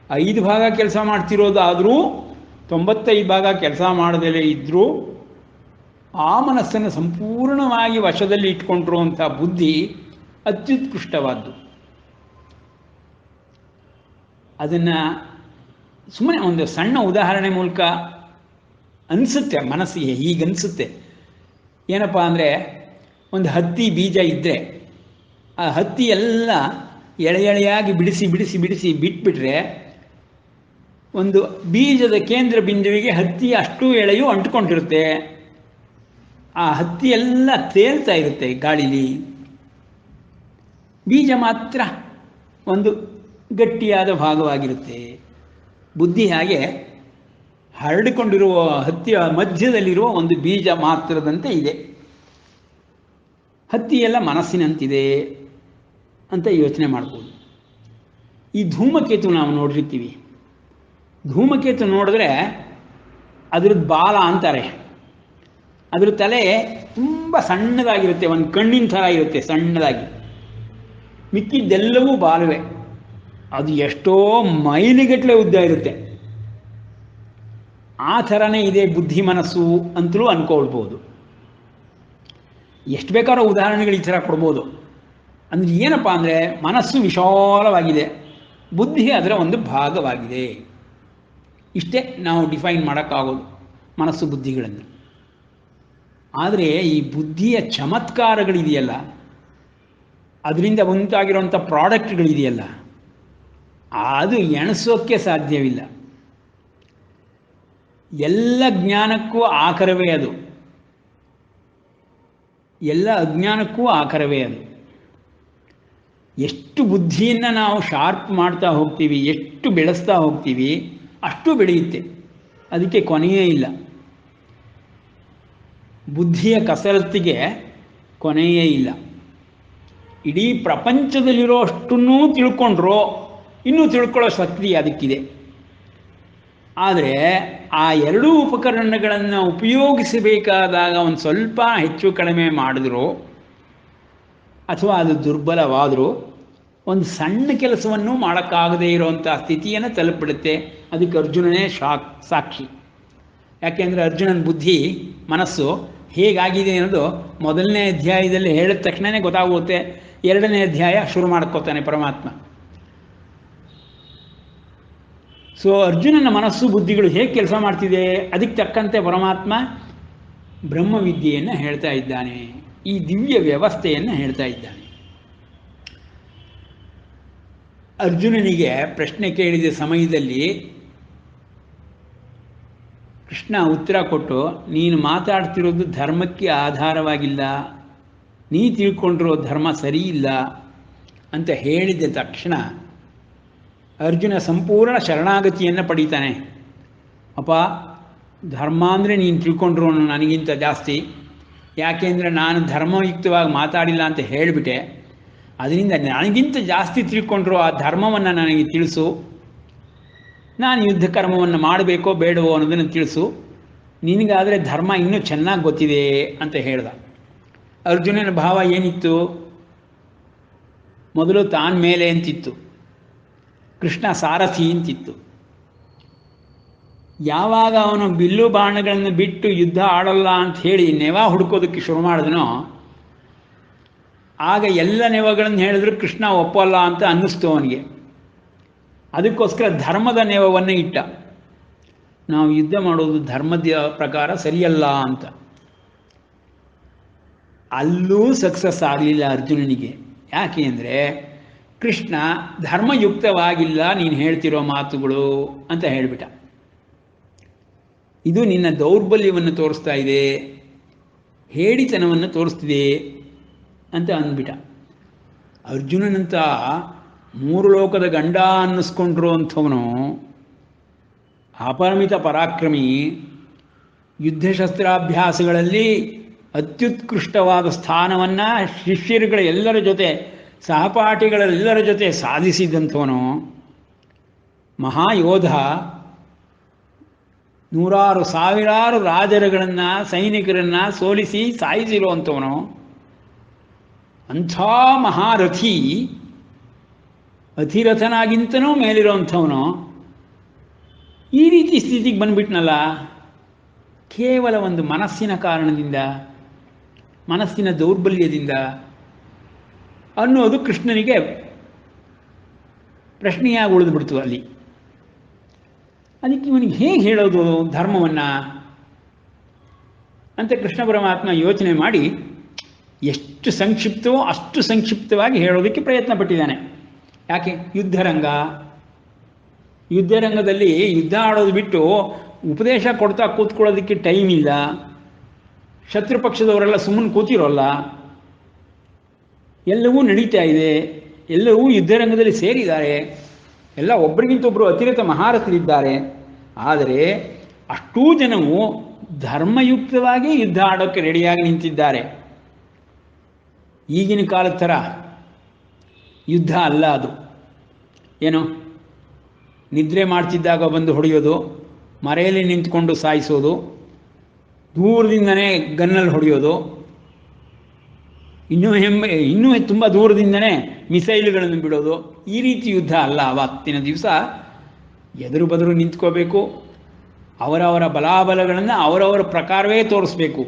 5 ಭಾಗ ಕೆಲಸ ಮಾಡ್ತಿರೋದಾದರೂ 95 ಭಾಗ ಕೆಲಸ ಮಾಡದೇ ಇದ್ದರೂ ಆ ಮನಸ್ಸನ್ನು ಸಂಪೂರ್ಣವಾಗಿ ವಶದಲ್ಲಿ ಇಟ್ಕೊಂಡಿರುವಂಥ ಬುದ್ಧಿ ಅತ್ಯುತ್ಕೃಷ್ಟವಾದ್ದು. ಅದನ್ನು ಸುಮ್ಮನೆ ಒಂದು ಸಣ್ಣ ಉದಾಹರಣೆ ಮೂಲಕ ಅನಿಸುತ್ತೆ, ಮನಸ್ಸಿಗೆ ಹೀಗನ್ನಿಸುತ್ತೆ. ಏನಪ್ಪ ಅಂದರೆ, ಒಂದು ಹತ್ತಿ ಬೀಜ ಇದ್ದರೆ ಆ ಹತ್ತಿ ಎಲ್ಲ ಎಳೆ ಎಳೆಯಾಗಿ ಬಿಡಿಸಿ ಬಿಡಿಸಿ ಬಿಡಿಸಿ ಬಿಟ್ಬಿಟ್ರೆ ಒಂದು ಬೀಜದ ಕೇಂದ್ರ ಬಿಂದುವಿಗೆ ಹತ್ತಿ ಅಷ್ಟು ಎಳೆಯೂ ಅಂಟ್ಕೊಂಡಿರುತ್ತೆ. ಆ ಹತ್ತಿ ಎಲ್ಲ ತೇಲ್ತಾ ಇರುತ್ತೆ ಗಾಳಿಲಿ, ಬೀಜ ಮಾತ್ರ ಒಂದು ಗಟ್ಟಿಯಾದ ಭಾಗವಾಗಿರುತ್ತೆ. ಬುದ್ಧಿ ಹಾಗೆ ಹರಡಿಕೊಂಡಿರುವ ಹತ್ತಿಯ ಮಧ್ಯದಲ್ಲಿರುವ ಒಂದು ಬೀಜ ಮಾತ್ರದಂತೆ ಇದೆ. ಹತ್ತಿ ಎಲ್ಲ ಮನಸ್ಸಿನಂತಿದೆ ಅಂತ ಯೋಚನೆ ಮಾಡ್ಬೋದು. ಈ ಧೂಮಕೇತು ನಾವು ನೋಡಿರ್ತೀವಿ. ಧೂಮಕೇತು ನೋಡಿದ್ರೆ ಅದ್ರದ್ದು ಬಾಲ ಅಂತಾರೆ. ಅದ್ರ ತಲೆ ತುಂಬ ಸಣ್ಣದಾಗಿರುತ್ತೆ, ಒಂದು ಕಣ್ಣಿನ ಥರ ಇರುತ್ತೆ ಸಣ್ಣದಾಗಿ, ಮಿಕ್ಕಿದ್ದೆಲ್ಲವೂ ಬಾಲುವೆ. ಅದು ಎಷ್ಟೋ ಮೈಲಿಗಟ್ಟಲೆ ಉದ್ದ ಇರುತ್ತೆ. ಆ ಥರನೇ ಇದೆ ಬುದ್ಧಿ ಮನಸ್ಸು ಅಂತಲೂ ಅಂದ್ಕೊಳ್ಬೋದು. ಎಷ್ಟು ಬೇಕಾದ್ರೂ ಉದಾಹರಣೆಗಳು ಈ ಥರ ಕೊಡ್ಬೋದು. ಅಂದರೆ ಏನಪ್ಪ ಅಂದರೆ, ಮನಸ್ಸು ವಿಶಾಲವಾಗಿದೆ, ಬುದ್ಧಿ ಅದರ ಒಂದು ಭಾಗವಾಗಿದೆ. ಇಷ್ಟೇ ನಾವು ಡಿಫೈನ್ ಮಾಡೋಕ್ಕಾಗೋದು ಮನಸ್ಸು ಬುದ್ಧಿಗಳನ್ನು. ಆದರೆ ಈ ಬುದ್ಧಿಯ ಚಮತ್ಕಾರಗಳಿದೆಯಲ್ಲ, ಅದರಿಂದ ಉಂಟಾಗಿರುವಂಥ ಪ್ರಾಡಕ್ಟ್ಗಳಿದೆಯಲ್ಲ, ಅದು ಎಣಿಸೋಕ್ಕೆ ಸಾಧ್ಯವಿಲ್ಲ. ಎಲ್ಲ ಜ್ಞಾನಕ್ಕೂ ಆಕರವೇ ಅದು, ಎಲ್ಲ ಅಜ್ಞಾನಕ್ಕೂ ಆಕರವೇ ಅದು. ಎಷ್ಟು ಬುದ್ಧಿಯನ್ನು ನಾವು ಶಾರ್ಪ್ ಮಾಡ್ತಾ ಹೋಗ್ತೀವಿ, ಎಷ್ಟು ಬೆಳೆಸ್ತಾ ಹೋಗ್ತೀವಿ, ಅಷ್ಟು ಬೆಳೆಯುತ್ತೆ. ಅದಕ್ಕೆ ಕೊನೆಯೇ ಇಲ್ಲ. ಬುದ್ಧಿಯ ಕಸರತ್ತಿಗೆ ಕೊನೆಯೇ ಇಲ್ಲ. ಇಡೀ ಪ್ರಪಂಚದಲ್ಲಿರೋ ಅಷ್ಟನ್ನೂ ತಿಳ್ಕೊಂಡ್ರೋ ಇನ್ನೂ ತಿಳ್ಕೊಳ್ಳೋ ಶಕ್ತಿ ಅದಕ್ಕಿದೆ. ಆದರೆ ಆ ಎರಡೂ ಉಪಕರಣಗಳನ್ನು ಉಪಯೋಗಿಸಬೇಕಾದಾಗ ಒಂದು ಸ್ವಲ್ಪ ಹೆಚ್ಚು ಕಡಿಮೆ ಮಾಡಿದ್ರು ಅಥವಾ ಅದು ದುರ್ಬಲವಾದರೂ ಒಂದು ಸಣ್ಣ ಕೆಲಸವನ್ನು ಮಾಡೋಕ್ಕಾಗದೇ ಇರೋವಂಥ ಸ್ಥಿತಿಯನ್ನು ತಲುಪಿಬಿಡುತ್ತೆ. ಅದಕ್ಕೆ ಅರ್ಜುನನೇ ಸಾಕ್ಷಿ. ಯಾಕೆಂದರೆ ಅರ್ಜುನನ ಬುದ್ಧಿ ಮನಸ್ಸು ಹೇಗಾಗಿದೆ ಅನ್ನೋದು ಮೊದಲನೇ ಅಧ್ಯಾಯದಲ್ಲಿ ಹೇಳಿದ ತಕ್ಷಣವೇ ಗೊತ್ತಾಗುತ್ತೆ. ಎರಡನೇ ಅಧ್ಯಾಯ ಶುರು ಮಾಡ್ಕೋತಾನೆ ಪರಮಾತ್ಮ. ಸೊ ಅರ್ಜುನನ ಮನಸ್ಸು ಬುದ್ಧಿಗಳು ಹೇಗೆ ಕೆಲಸ ಮಾಡ್ತಿದೆ, ಅದಕ್ಕೆ ತಕ್ಕಂತೆ ಪರಮಾತ್ಮ ಬ್ರಹ್ಮವಿದ್ಯೆಯನ್ನು ಹೇಳ್ತಾ ಇದ್ದಾನೆ, ಈ ದಿವ್ಯ ವ್ಯವಸ್ಥೆಯನ್ನು ಹೇಳ್ತಾ ಇದ್ದಾನೆ. ಅರ್ಜುನನಿಗೆ ಪ್ರಶ್ನೆ ಕೇಳಿದ ಸಮಯದಲ್ಲಿ ಕೃಷ್ಣ ಉತ್ತರ ಕೊಟ್ಟು, ನೀನು ಮಾತಾಡ್ತಿರೋದು ಧರ್ಮಕ್ಕೆ ಆಧಾರವಾಗಿಲ್ಲ, ನೀ ತಿಳ್ಕೊಂಡಿರೋ ಧರ್ಮ ಸರಿಯಿಲ್ಲ ಅಂತ ಹೇಳಿದ ತಕ್ಷಣ ಅರ್ಜುನ ಸಂಪೂರ್ಣ ಶರಣಾಗತಿಯನ್ನು ಪಡೀತಾನೆ. ಅಪ್ಪ, ಧರ್ಮ ಅಂದರೆ ನೀನು ತಿಳ್ಕೊಂಡಿರೋನು ನನಗಿಂತ ಜಾಸ್ತಿ, ಯಾಕೆಂದರೆ ನಾನು ಧರ್ಮಯುಕ್ತವಾಗಿ ಮಾತಾಡಿಲ್ಲ ಅಂತ ಹೇಳಿಬಿಟ್ಟೆ. ಅದರಿಂದ ನನಗಿಂತ ಜಾಸ್ತಿ ತಿಳ್ಕೊಂಡ್ರು ಆ ಧರ್ಮವನ್ನು ನನಗೆ ತಿಳಿಸು, ನಾನು ಯುದ್ಧ ಕರ್ಮವನ್ನು ಮಾಡಬೇಕೋ ಬೇಡವೋ ಅನ್ನೋದನ್ನು ತಿಳಿಸು, ನಿನಗಾದರೆ ಧರ್ಮ ಇನ್ನೂ ಚೆನ್ನಾಗಿ ಗೊತ್ತಿದೆ ಅಂತ ಹೇಳ್ದ. ಅರ್ಜುನನ ಭಾವ ಏನಿತ್ತು? ಮೊದಲು ತಾನು ಮೇಲೆ ಅಂತಿತ್ತು, ಕೃಷ್ಣ ಸಾರಥಿ ಅಂತಿತ್ತು. ಯಾವಾಗ ಅವನು ಬಿಲ್ಲು ಬಾಣಗಳನ್ನು ಬಿಟ್ಟು ಯುದ್ಧ ಆಡಲ್ಲ ಅಂತ ಹೇಳಿ ನೆವ ಹುಡುಕೋದಕ್ಕೆ ಶುರು ಮಾಡಿದನೋ, ಆಗ ಎಲ್ಲ ನೆವಗಳನ್ನು ಹೇಳಿದ್ರು ಕೃಷ್ಣ ಒಪ್ಪಲ್ಲ ಅಂತ ಅನ್ನಿಸ್ತು ಅವನಿಗೆ. ಅದಕ್ಕೋಸ್ಕರ ಧರ್ಮದ ನೆವವನ್ನು ಇಟ್ಟ. ನಾವು ಯುದ್ಧ ಮಾಡೋದು ಧರ್ಮದ ಪ್ರಕಾರ ಸರಿಯಲ್ಲ ಅಂತ. ಅಲ್ಲೂ ಸಕ್ಸಸ್ ಆಗಲಿಲ್ಲ ಅರ್ಜುನನಿಗೆ. ಯಾಕೆ ಅಂದರೆ ಕೃಷ್ಣ ಧರ್ಮಯುಕ್ತವಾಗಿಲ್ಲ ನೀನು ಹೇಳ್ತಿರೋ ಮಾತುಗಳು ಅಂತ ಹೇಳಿಬಿಟ್ಟ. ಇದು ನಿನ್ನ ದೌರ್ಬಲ್ಯವನ್ನು ತೋರಿಸ್ತಾ ಇದೆ, ಹೇಡಿತನವನ್ನು ತೋರಿಸ್ತಿದೆ ಅಂತ ಅಂದ್ಬಿಟ್ಟ. ಅರ್ಜುನನಂತ ಮೂರು ಲೋಕದ ಗಂಡ ಅನ್ನಿಸ್ಕೊಂಡ್ರು ಅಂಥವನು, ಅಪರಿಮಿತ ಪರಾಕ್ರಮಿ, ಯುದ್ಧಶಸ್ತ್ರಾಭ್ಯಾಸಗಳಲ್ಲಿ ಅತ್ಯುತ್ಕೃಷ್ಟವಾದ ಸ್ಥಾನವನ್ನು ಶಿಷ್ಯರುಗಳ ಎಲ್ಲರ ಜೊತೆ, ಸಹಪಾಠಿಗಳೆಲ್ಲರ ಜೊತೆ ಸಾಧಿಸಿದಂಥವನು, ಮಹಾಯೋಧ, ನೂರಾರು ಸಾವಿರಾರು ರಾಜರುಗಳನ್ನು ಸೈನಿಕರನ್ನು ಸೋಲಿಸಿ ಸಾಯಿಸಿರುವಂಥವನು, ಅಂಥ ಮಹಾರಥಿ, ಅಧಿರಥನಾಗಿಂತನೂ ಮೇಲಿರುವಂಥವನು ಈ ರೀತಿ ಸ್ಥಿತಿಗೆ ಬಂದ್ಬಿಟ್ನಲ್ಲ. ಕೇವಲ ಒಂದು ಮನಸ್ಸಿನ ಕಾರಣದಿಂದ, ಮನಸ್ಸಿನ ದೌರ್ಬಲ್ಯದಿಂದ ಅನ್ನೋದು ಕೃಷ್ಣನಿಗೆ ಪ್ರಶ್ನೆಯಾಗಿ ಉಳಿದುಬಿಡ್ತು ಅಲ್ಲಿ. ಅದಕ್ಕೆ ಇವನಿಗೆ ಹೇಗೆ ಹೇಳೋದು ಧರ್ಮವನ್ನು ಅಂತ ಕೃಷ್ಣ ಪರಮಾತ್ಮ ಯೋಚನೆ ಮಾಡಿ ಎಷ್ಟು ಸಂಕ್ಷಿಪ್ತವೋ ಅಷ್ಟು ಸಂಕ್ಷಿಪ್ತವಾಗಿ ಹೇಳೋದಕ್ಕೆ ಪ್ರಯತ್ನ ಪಟ್ಟಿದ್ದಾನೆ. ಯಾಕೆ? ಯುದ್ಧರಂಗದಲ್ಲಿ ಯುದ್ಧ ಆಡೋದು ಬಿಟ್ಟು ಉಪದೇಶ ಕೊಡ್ತಾ ಕೂತ್ಕೊಳ್ಳೋದಕ್ಕೆ ಟೈಮ್ ಇಲ್ಲ. ಶತ್ರು ಪಕ್ಷದವರೆಲ್ಲ ಸುಮ್ಮನೆ ಕೂತಿರೋಲ್ಲ, ಎಲ್ಲವೂ ನಡೀತಾ ಇದೆ, ಎಲ್ಲವೂ ಯುದ್ಧರಂಗದಲ್ಲಿ ಸೇರಿದ್ದಾರೆ, ಎಲ್ಲ ಒಬ್ಬರಿಗಿಂತ ಒಬ್ಬರು ಅತಿರಥ ಮಹಾರಥರಿದ್ದಾರೆ. ಆದರೆ ಅಷ್ಟೂ ಜನವು ಧರ್ಮಯುಕ್ತವಾಗಿ ಯುದ್ಧ ಆಡೋಕ್ಕೆ ರೆಡಿಯಾಗಿ ನಿಂತಿದ್ದಾರೆ. ಈಗಿನ ಕಾಲದ ಥರ ಯುದ್ಧ ಅಲ್ಲ ಅದು. ಏನು, ನಿದ್ರೆ ಮಾಡ್ತಿದ್ದಾಗ ಬಂದು ಹೊಡೆಯೋದು, ಮರೆಯಲ್ಲಿ ನಿಂತ್ಕೊಂಡು ಸಾಯಿಸೋದು, ದೂರದಿಂದನೇ ಗನ್ನಲ್ಲಿ ಹೊಡೆಯೋದು, ಇನ್ನೂ ತುಂಬ ದೂರದಿಂದನೇ ಮಿಸೈಲ್ಗಳನ್ನು ಬಿಡೋದು, ಈ ರೀತಿ ಯುದ್ಧ ಅಲ್ಲ. ಆವತ್ತಿನ ದಿವಸ ಎದುರು ಬದರು ನಿಂತ್ಕೋಬೇಕು, ಅವರವರ ಬಲಾಬಲಗಳನ್ನು ಅವರವರ ಪ್ರಕಾರವೇ ತೋರಿಸ್ಬೇಕು.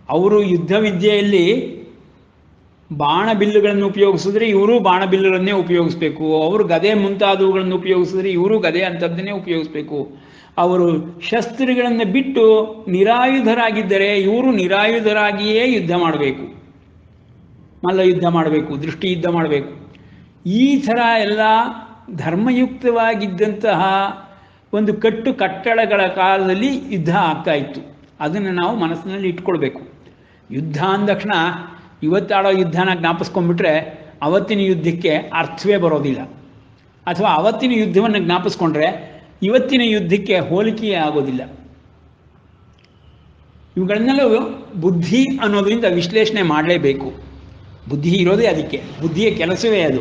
ಅವರು ಯುದ್ಧ ವಿದ್ಯೆಯಲ್ಲಿ ಬಾಣಬಿಲ್ಲುಗಳನ್ನು ಉಪಯೋಗಿಸಿದ್ರೆ ಇವರು ಬಾಣಬಿಲ್ಲುಗಳನ್ನೇ ಉಪಯೋಗಿಸ್ಬೇಕು, ಅವರು ಗದೆ ಮುಂತಾದವುಗಳನ್ನು ಉಪಯೋಗಿಸಿದ್ರೆ ಇವರು ಗದೆ ಅಂಥದ್ದನ್ನೇ ಉಪಯೋಗಿಸ್ಬೇಕು. ಅವರು ಶಸ್ತ್ರಗಳನ್ನು ಬಿಟ್ಟು ನಿರಾಯುಧರಾಗಿದ್ದರೆ ಇವರು ನಿರಾಯುಧರಾಗಿಯೇ ಯುದ್ಧ ಮಾಡಬೇಕು, ಮಲ್ಲ ಯುದ್ಧ ಮಾಡಬೇಕು, ದೃಷ್ಟಿ ಯುದ್ಧ ಮಾಡಬೇಕು. ಈ ಥರ ಎಲ್ಲ ಧರ್ಮಯುಕ್ತವಾಗಿದ್ದಂತಹ ಒಂದು ಕಟ್ಟಡಗಳ ಕಾಲದಲ್ಲಿ ಯುದ್ಧ ಆಗ್ತಾ ಇತ್ತು. ಅದನ್ನು ನಾವು ಮನಸ್ಸಿನಲ್ಲಿ ಇಟ್ಕೊಳ್ಬೇಕು. ಯುದ್ಧ ಅಂದ ತಕ್ಷಣ ಇವತ್ತಾಡೋ ಯುದ್ಧನ ಜ್ಞಾಪಿಸ್ಕೊಂಡ್ಬಿಟ್ರೆ ಅವತ್ತಿನ ಯುದ್ಧಕ್ಕೆ ಅರ್ಥವೇ ಬರೋದಿಲ್ಲ, ಅಥವಾ ಅವತ್ತಿನ ಯುದ್ಧವನ್ನು ಜ್ಞಾಪಿಸ್ಕೊಂಡ್ರೆ ಇವತ್ತಿನ ಯುದ್ಧಕ್ಕೆ ಹೋಲಿಕೆಯೇ ಆಗೋದಿಲ್ಲ. ಇವುಗಳನ್ನೆಲ್ಲ ಬುದ್ಧಿ ಅನ್ನೋದರಿಂದ ವಿಶ್ಲೇಷಣೆ ಮಾಡಲೇಬೇಕು. ಬುದ್ಧಿ ಇರೋದೇ ಅದಕ್ಕೆ, ಬುದ್ಧಿಯ ಕೆಲಸವೇ ಅದು.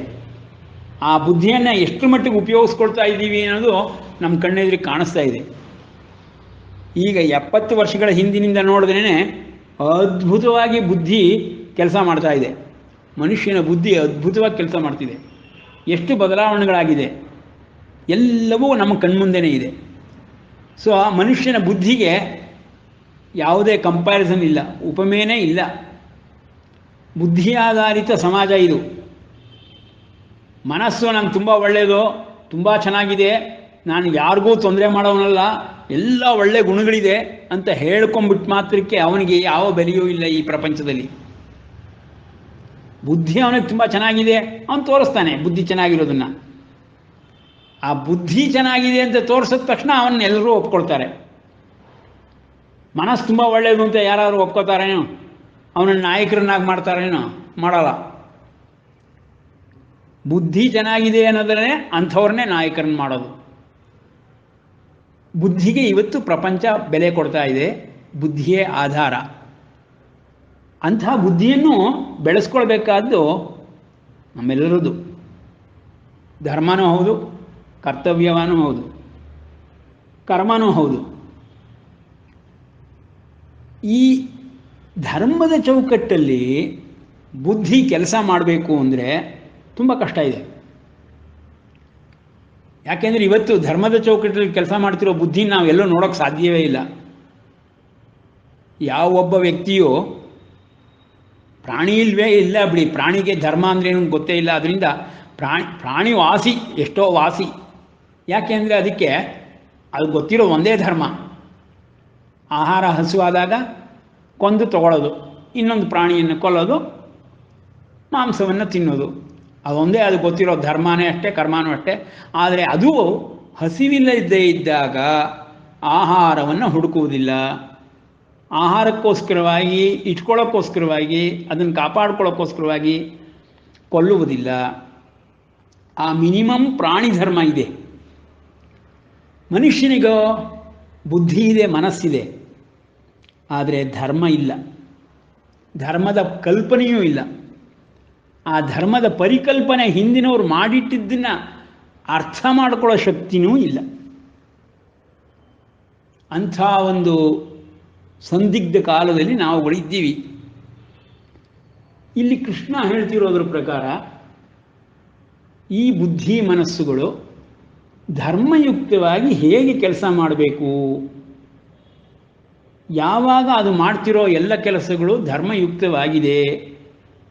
ಆ ಬುದ್ಧಿಯನ್ನು ಎಷ್ಟು ಮಟ್ಟಿಗೆ ಉಪಯೋಗಿಸ್ಕೊಳ್ತಾ ಇದ್ದೀವಿ ಅನ್ನೋದು ನಮ್ಮ ಕಣ್ಣೆದುರಿಗೆ ಕಾಣಿಸ್ತಾ ಇದೆ. ಈಗ 70 ವರ್ಷಗಳ ಹಿಂದಿನಿಂದ ನೋಡಿದ್ರೇ ಅದ್ಭುತವಾಗಿ ಬುದ್ಧಿ ಕೆಲಸ ಮಾಡ್ತಾ ಇದೆ. ಮನುಷ್ಯನ ಬುದ್ಧಿ ಅದ್ಭುತವಾಗಿ ಕೆಲಸ ಮಾಡ್ತಿದೆ. ಎಷ್ಟು ಬದಲಾವಣೆಗಳಾಗಿದೆ, ಎಲ್ಲವೂ ನಮ್ಮ ಕಣ್ಮುಂದೆನೇ ಇದೆ. ಸೊ ಆ ಮನುಷ್ಯನ ಬುದ್ಧಿಗೆ ಯಾವುದೇ ಕಂಪ್ಯಾರಿಸನ್ ಇಲ್ಲ, ಉಪಮೇನೇ ಇಲ್ಲ. ಬುದ್ಧಿ ಆಧಾರಿತ ಸಮಾಜ ಇದು. ಮನಸ್ಸು ನಂಗೆ ತುಂಬ ಒಳ್ಳೆಯದು, ತುಂಬ ಚೆನ್ನಾಗಿದೆ, ನಾನು ಯಾರಿಗೂ ತೊಂದರೆ ಮಾಡೋವನಲ್ಲ, ಎಲ್ಲ ಒಳ್ಳೆಯ ಗುಣಗಳಿದೆ ಅಂತ ಹೇಳ್ಕೊಂಬಿಟ್ಟು ಮಾತ್ರಕ್ಕೆ ಅವನಿಗೆ ಯಾವ ಬೆಲೆಯೂ ಇಲ್ಲ ಈ ಪ್ರಪಂಚದಲ್ಲಿ. ಬುದ್ಧಿ ಅವನಿಗೆ ತುಂಬ ಚೆನ್ನಾಗಿದೆ, ಅವನು ತೋರಿಸ್ತಾನೆ ಬುದ್ಧಿ ಚೆನ್ನಾಗಿರೋದನ್ನು. ಆ ಬುದ್ಧಿ ಚೆನ್ನಾಗಿದೆ ಅಂತ ತೋರಿಸಿದ ತಕ್ಷಣ ಅವನ್ನೆಲ್ಲರೂ ಒಪ್ಕೊಳ್ತಾರೆ. ಮನಸ್ಸು ತುಂಬ ಒಳ್ಳೆಯದು ಅಂತ ಯಾರಾದರೂ ಒಪ್ಕೋತಾರೇನೋ? ಅವನನ್ನು ನಾಯಕರನ್ನಾಗಿ ಮಾಡ್ತಾರೇನೋ? ಮಾಡಲ್ಲ. ಬುದ್ಧಿ ಚೆನ್ನಾಗಿದೆ ಅನ್ನೋದನ್ನೇ ಅಂಥವ್ರನ್ನೇ ನಾಯಕರನ್ನು ಮಾಡೋದು. ಬುದ್ಧಿಗೆ ಇವತ್ತು ಪ್ರಪಂಚ ಬೆಲೆ ಕೊಡ್ತಾ ಇದೆ, ಬುದ್ಧಿಯೇ ಆಧಾರ. ಅಂತಹ ಬುದ್ಧಿಯನ್ನು ಬೆಳೆಸ್ಕೊಳ್ಬೇಕಾದ್ದು ನಮ್ಮೆಲ್ಲರದು. ಧರ್ಮನೂ ಹೌದು, ಕರ್ತವ್ಯವನೂ ಹೌದು, ಕರ್ಮನೂ ಹೌದು. ಈ ಧರ್ಮದ ಚೌಕಟ್ಟಲ್ಲಿ ಬುದ್ಧಿ ಕೆಲಸ ಮಾಡಬೇಕು ಅಂದರೆ ತುಂಬ ಕಷ್ಟ ಇದೆ. ಯಾಕೆಂದರೆ ಇವತ್ತು ಧರ್ಮದ ಚೌಕಟ್ಟಲ್ಲಿ ಕೆಲಸ ಮಾಡ್ತಿರೋ ಬುದ್ಧಿ ನಾವು ಎಲ್ಲೂ ನೋಡೋಕ್ಕೆ ಸಾಧ್ಯವೇ ಇಲ್ಲ. ಯಾವೊಬ್ಬ ವ್ಯಕ್ತಿಯು ಪ್ರಾಣಿ ಇಲ್ವೇ ಇಲ್ಲ ಬಿಡಿ, ಪ್ರಾಣಿಗೆ ಧರ್ಮ ಅಂದ್ರೇನು ಗೊತ್ತೇ ಇಲ್ಲ. ಅದರಿಂದ ಪ್ರಾಣಿ ವಾಸಿ, ಎಷ್ಟೋ ವಾಸಿ. ಯಾಕೆಂದರೆ ಅದಕ್ಕೆ ಅದು ಗೊತ್ತಿರೋ ಒಂದೇ ಧರ್ಮ, ಆಹಾರ ಹಸುವಾದಾಗ ಕೊಂದು ತಗೊಳ್ಳೋದು, ಇನ್ನೊಂದು ಪ್ರಾಣಿಯನ್ನು ಕೊಲ್ಲೋದು, ಮಾಂಸವನ್ನು ತಿನ್ನೋದು. ಅದೊಂದೇ ಅದು ಗೊತ್ತಿರೋ ಧರ್ಮನೇ ಅಷ್ಟೇ, ಕರ್ಮನೂ ಅಷ್ಟೇ. ಆದರೆ ಅದು ಹಸಿವಿಲ್ಲದೇ ಇದ್ದಾಗ ಆಹಾರವನ್ನು ಹುಡುಕುವುದಿಲ್ಲ. ಆಹಾರಕ್ಕೋಸ್ಕರವಾಗಿ, ಇಟ್ಕೊಳ್ಳೋಕ್ಕೋಸ್ಕರವಾಗಿ, ಅದನ್ನು ಕಾಪಾಡ್ಕೊಳ್ಳೋಕ್ಕೋಸ್ಕರವಾಗಿ ಕೊಲ್ಲುವುದಿಲ್ಲ. ಆ ಮಿನಿಮಮ್ ಪ್ರಾಣಿ ಧರ್ಮ ಇದೆ. ಮನುಷ್ಯನಿಗೋ ಬುದ್ಧಿ ಇದೆ, ಮನಸ್ಸಿದೆ, ಆದರೆ ಧರ್ಮ ಇಲ್ಲ, ಧರ್ಮದ ಕಲ್ಪನೆಯೂ ಇಲ್ಲ. ಆ ಧರ್ಮದ ಪರಿಕಲ್ಪನೆ ಹಿಂದಿನವ್ರು ಮಾಡಿಟ್ಟಿದ್ದನ್ನು ಅರ್ಥ ಮಾಡಿಕೊಳ್ಳೋ ಶಕ್ತಿನೂ ಇಲ್ಲ. ಅಂಥ ಒಂದು ಸಂದಿಗ್ಧ ಕಾಲದಲ್ಲಿ ನಾವುಗಳಿದ್ದೀವಿ. ಇಲ್ಲಿ ಕೃಷ್ಣ ಹೇಳ್ತಿರೋದ್ರ ಪ್ರಕಾರ ಈ ಬುದ್ಧಿ ಮನಸ್ಸುಗಳು ಧರ್ಮಯುಕ್ತವಾಗಿ ಹೇಗೆ ಕೆಲಸ ಮಾಡಬೇಕು ಯಾವಾಗ ಅದು ಮಾಡ್ತಿರೋ ಎಲ್ಲ ಕೆಲಸಗಳು ಧರ್ಮಯುಕ್ತವಾಗಿದೆ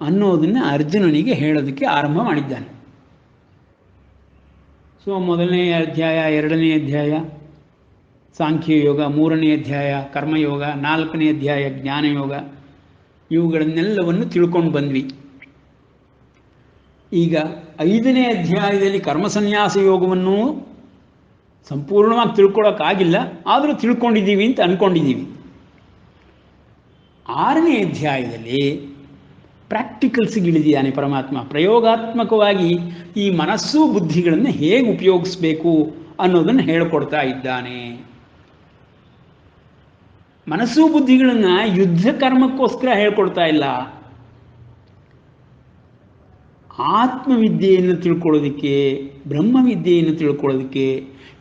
ಅನ್ನೋದನ್ನು ಅರ್ಜುನನಿಗೆ ಹೇಳೋದಕ್ಕೆ ಆರಂಭ ಮಾಡಿದ್ದಾನೆ. ಸೊ ಮೊದಲನೇ ಅಧ್ಯಾಯ, ಎರಡನೇ ಅಧ್ಯಾಯ ಸಾಂಖ್ಯಯೋಗ, ಮೂರನೇ ಅಧ್ಯಾಯ ಕರ್ಮಯೋಗ, ನಾಲ್ಕನೇ ಅಧ್ಯಾಯ ಜ್ಞಾನಯೋಗ, ಇವುಗಳನ್ನೆಲ್ಲವನ್ನು ತಿಳ್ಕೊಂಡು ಬಂದ್ವಿ. ಈಗ ಐದನೇ ಅಧ್ಯಾಯದಲ್ಲಿ ಕರ್ಮಸನ್ಯಾಸ ಯೋಗವನ್ನು ಸಂಪೂರ್ಣವಾಗಿ ತಿಳ್ಕೊಳ್ಳೋಕ್ಕಾಗಿಲ್ಲ, ಆದರೂ ತಿಳ್ಕೊಂಡಿದ್ದೀವಿ ಅಂತ ಅಂದ್ಕೊಂಡಿದ್ದೀವಿ. ಆರನೇ ಅಧ್ಯಾಯದಲ್ಲಿ ಪ್ರಾಕ್ಟಿಕಲ್ಸ್ಗೆ ಇಳಿದಿದ್ದಾನೆ ಪರಮಾತ್ಮ. ಪ್ರಯೋಗಾತ್ಮಕವಾಗಿ ಈ ಮನಸ್ಸು ಬುದ್ಧಿಗಳನ್ನು ಹೇಗೆ ಉಪಯೋಗಿಸ್ಬೇಕು ಅನ್ನೋದನ್ನು ಹೇಳಿಕೊಡ್ತಾ ಇದ್ದಾನೆ. ಮನಸ್ಸು ಬುದ್ಧಿಗಳನ್ನು ಯುದ್ಧ ಕರ್ಮಕ್ಕೋಸ್ಕರ ಹೇಳ್ಕೊಡ್ತಾ ಇಲ್ಲ, ಆತ್ಮವಿದ್ಯೆಯನ್ನು ತಿಳ್ಕೊಳ್ಳೋದಕ್ಕೆ, ಬ್ರಹ್ಮವಿದ್ಯೆಯನ್ನು ತಿಳ್ಕೊಳ್ಳೋದಕ್ಕೆ,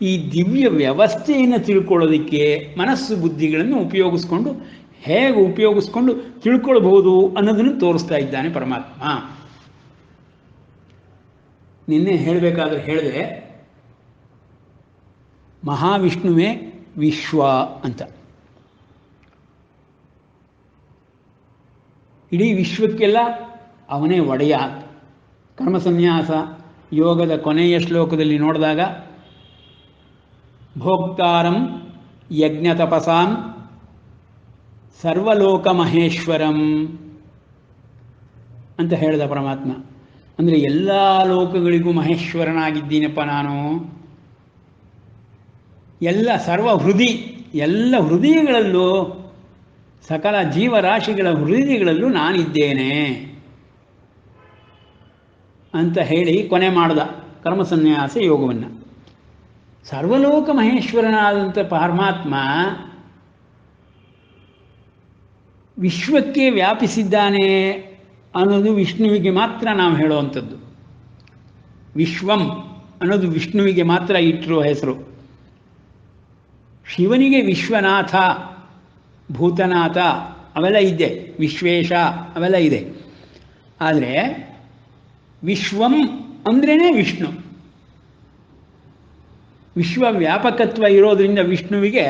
ಈ ದಿವ್ಯ ವ್ಯವಸ್ಥೆಯನ್ನು ತಿಳ್ಕೊಳ್ಳೋದಕ್ಕೆ ಮನಸ್ಸು ಬುದ್ಧಿಗಳನ್ನು ಉಪಯೋಗಿಸ್ಕೊಂಡು ಹೇಗೆ ಉಪಯೋಗಿಸ್ಕೊಂಡು ತಿಳ್ಕೊಳ್ಬಹುದು ಅನ್ನೋದನ್ನು ತೋರಿಸ್ತಾ ಇದ್ದಾನೆ ಪರಮಾತ್ಮ. ನಿನ್ನೆ ಹೇಳಬೇಕಾದ್ರೆ ಹೇಳಿದೆ, ಮಹಾವಿಷ್ಣುವೇ ವಿಶ್ವ ಅಂತ. ಇಡೀ ವಿಶ್ವಕ್ಕೆಲ್ಲ ಅವನೇ ಒಡೆಯ. ಕರ್ಮಸನ್ಯಾಸ ಯೋಗದ ಕೊನೆಯ ಶ್ಲೋಕದಲ್ಲಿ ನೋಡಿದಾಗ ಭೋಕ್ತಾರಂ ಯಜ್ಞ ತಪಸಾಂ ಸರ್ವಲೋಕ ಮಹೇಶ್ವರಂ ಅಂತ ಹೇಳಿದ ಪರಮಾತ್ಮ. ಅಂದರೆ ಎಲ್ಲ ಲೋಕಗಳಿಗೂ ಮಹೇಶ್ವರನಾಗಿದ್ದೀನಪ್ಪ ನಾನು. ಎಲ್ಲ ಸರ್ವಹೃದಿ, ಎಲ್ಲ ಹೃದಯಗಳಲ್ಲೂ, ಸಕಲ ಜೀವರಾಶಿಗಳ ಹೃದಯಗಳಲ್ಲೂ ನಾನಿದ್ದೇನೆ ಅಂತ ಹೇಳಿ ಕೊನೆ ಮಾಡಿದ ಕರ್ಮಸನ್ಯಾಸ ಯೋಗವನ್ನು. ಸರ್ವಲೋಕ ಮಹೇಶ್ವರನಾದಂಥ ಪರಮಾತ್ಮ ವಿಶ್ವಕ್ಕೆ ವ್ಯಾಪಿಸಿದ್ದಾನೆ ಅನ್ನೋದು ವಿಷ್ಣುವಿಗೆ ಮಾತ್ರ ನಾವು ಹೇಳುವಂಥದ್ದು. ವಿಶ್ವಂ ಅನ್ನೋದು ವಿಷ್ಣುವಿಗೆ ಮಾತ್ರ ಇಟ್ಟಿರುವ ಹೆಸರು. ಶಿವನಿಗೆ ವಿಶ್ವನಾಥ, ಭೂತನಾಥ ಅವೆಲ್ಲ ಇದೆ, ವಿಶ್ವೇಶ ಅವೆಲ್ಲ ಇದೆ. ಆದರೆ ವಿಶ್ವಂ ಅಂದ್ರೇ ವಿಷ್ಣು. ವಿಶ್ವ ವ್ಯಾಪಕತ್ವ ಇರೋದರಿಂದ ವಿಷ್ಣುವಿಗೆ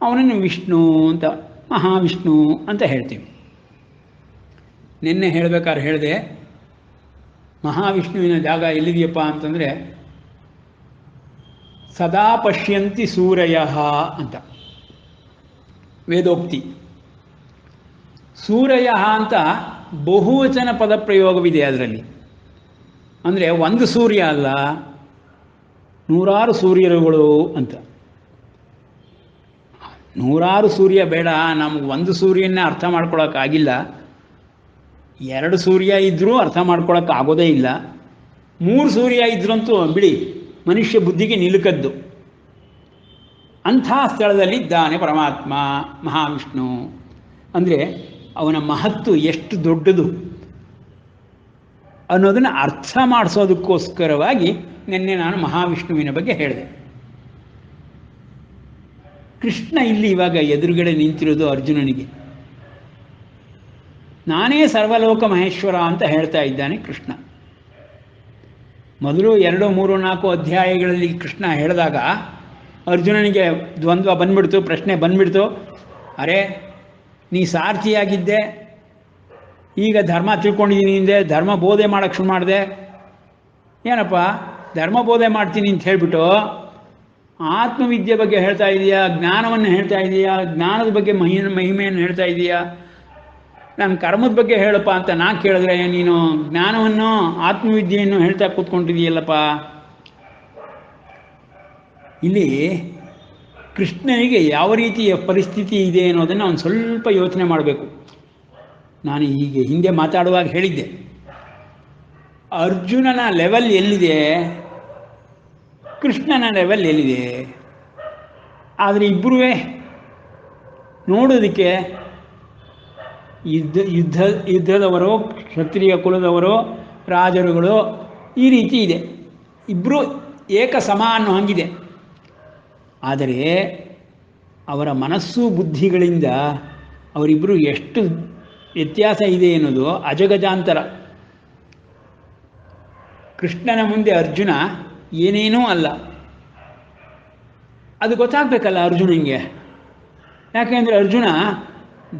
ಅವನನ್ನು ವಿಷ್ಣು ಅಂತ, ಮಹಾವಿಷ್ಣು ಅಂತ ಹೇಳ್ತೀವಿ. ನಿನ್ನೆ ಹೇಳಬೇಕಾದ್ರೆ ಹೇಳಿದೆ, ಮಹಾವಿಷ್ಣುವಿನ ಜಾಗ ಎಲ್ಲಿದೆಯಪ್ಪ ಅಂತಂದರೆ ಸದಾ ಪಶ್ಯಂತಿ ಸೂರಯ ಅಂತ ವೇದೋಕ್ತಿ. ಸೂರಯ ಅಂತ ಬಹುವಚನ ಪದ ಪ್ರಯೋಗವಿದೆ ಅದರಲ್ಲಿ. ಅಂದರೆ ಒಂದು ಸೂರ್ಯ ಅಲ್ಲ, ನೂರಾರು ಸೂರ್ಯರುಗಳು ಅಂತ. ನೂರಾರು ಸೂರ್ಯ ಬೇಡ, ನಮಗೆ ಒಂದು ಸೂರ್ಯನ ಅರ್ಥ ಮಾಡ್ಕೊಳಕ್ಕಾಗಿಲ್ಲ. ಎರಡು ಸೂರ್ಯ ಇದ್ದರೂ ಅರ್ಥ ಮಾಡ್ಕೊಳಕ್ಕಾಗೋದೇ ಇಲ್ಲ. ಮೂರು ಸೂರ್ಯ ಇದ್ರಂತೂ ಬಿಡಿ, ಮನುಷ್ಯ ಬುದ್ಧಿಗೆ ನಿಲುಕದ್ದು. ಅಂಥ ಸ್ಥಳದಲ್ಲಿದ್ದಾನೆ ಪರಮಾತ್ಮ ಮಹಾವಿಷ್ಣು. ಅಂದರೆ ಅವನ ಮಹತ್ತು ಎಷ್ಟು ದೊಡ್ಡದು ಅನ್ನೋದನ್ನು ಅರ್ಥ ಮಾಡಿಸೋದಕ್ಕೋಸ್ಕರವಾಗಿ ನಿನ್ನೆ ನಾನು ಮಹಾವಿಷ್ಣುವಿನ ಬಗ್ಗೆ ಹೇಳಿದೆ. ಕೃಷ್ಣ ಇಲ್ಲಿ ಇವಾಗ ಎದುರುಗಡೆ ನಿಂತಿರೋದು ಅರ್ಜುನನಿಗೆ. ನಾನೇ ಸರ್ವಲೋಕ ಮಹೇಶ್ವರ ಅಂತ ಹೇಳ್ತಾ ಇದ್ದಾನೆ ಕೃಷ್ಣ. ಮೊದಲು 2, 3, 4 ಅಧ್ಯಾಯಗಳಲ್ಲಿ ಕೃಷ್ಣ ಹೇಳಿದಾಗ ಅರ್ಜುನನಿಗೆ ದ್ವಂದ್ವ ಬಂದ್ಬಿಡ್ತು, ಪ್ರಶ್ನೆ ಬಂದ್ಬಿಡ್ತು. ಅರೆ, ನೀ ಸಾರಥಿಯಾಗಿದ್ದೆ, ಈಗ ಧರ್ಮ ತಿಳ್ಕೊಂಡಿದ್ದೀನಿ ಹಿಂದೆ, ಧರ್ಮ ಬೋಧೆ ಮಾಡೋಕ್ಕೆ ಶುರು ಮಾಡಿದೆ. ಏನಪ್ಪ ಧರ್ಮ ಬೋಧೆ ಮಾಡ್ತೀನಿ ಅಂತ ಹೇಳಿಬಿಟ್ಟು ಆತ್ಮವಿದ್ಯೆ ಬಗ್ಗೆ ಹೇಳ್ತಾ ಇದೆಯಾ, ಜ್ಞಾನವನ್ನು ಹೇಳ್ತಾ ಇದೆಯಾ, ಜ್ಞಾನದ ಬಗ್ಗೆ ಮಹಿಮೆಯನ್ನು ಹೇಳ್ತಾ ಇದೆಯಾ, ನಾನು ಕರ್ಮದ ಬಗ್ಗೆ ಹೇಳಪ್ಪ ಅಂತ ನಾ ಕೇಳಿದ್ರೆ ನೀನು ಜ್ಞಾನವನ್ನು ಆತ್ಮವಿದ್ಯೆಯನ್ನು ಹೇಳ್ತಾ ಕೂತ್ಕೊಂಡಿದೆಯಲ್ಲಪ್ಪ. ಇಲ್ಲಿ ಕೃಷ್ಣನಿಗೆ ಯಾವ ರೀತಿಯ ಪರಿಸ್ಥಿತಿ ಇದೆ ಅನ್ನೋದನ್ನು ಅವನು ಸ್ವಲ್ಪ ಯೋಚನೆ ಮಾಡಬೇಕು. ನಾನು ಹೀಗೆ ಹಿಂದೆ ಮಾತಾಡುವಾಗ ಹೇಳಿದ್ದೆ, ಅರ್ಜುನನ ಲೆವೆಲ್ ಎಲ್ಲಿದೆ, ಕೃಷ್ಣನ ಲೆವೆಲ್ ಎಲ್ಲಿದೆ. ಆದರೆ ಇಬ್ಬರೂ ನೋಡೋದಕ್ಕೆ ಯುದ್ಧದವರೋ, ಕ್ಷತ್ರಿಯ ಕುಲದವರೋ, ರಾಜರುಗಳು ಈ ರೀತಿ ಇದೆ. ಇಬ್ಬರೂ ಏಕ ಸಮ ಅನ್ನೋ ಹಂಗಿದೆ. ಆದರೆ ಅವರ ಮನಸ್ಸು ಬುದ್ಧಿಗಳಿಂದ ಅವರಿಬ್ಬರು ಎಷ್ಟು ವ್ಯತ್ಯಾಸ ಇದೆ ಅನ್ನೋದು ಅಜಗಜಾಂತರ. ಕೃಷ್ಣನ ಮುಂದೆ ಅರ್ಜುನ ಏನೇನೂ ಅಲ್ಲ. ಅದು ಗೊತ್ತಾಗಬೇಕಲ್ಲ ಅರ್ಜುನನಿಗೆ. ಯಾಕೆಂದರೆ ಅರ್ಜುನ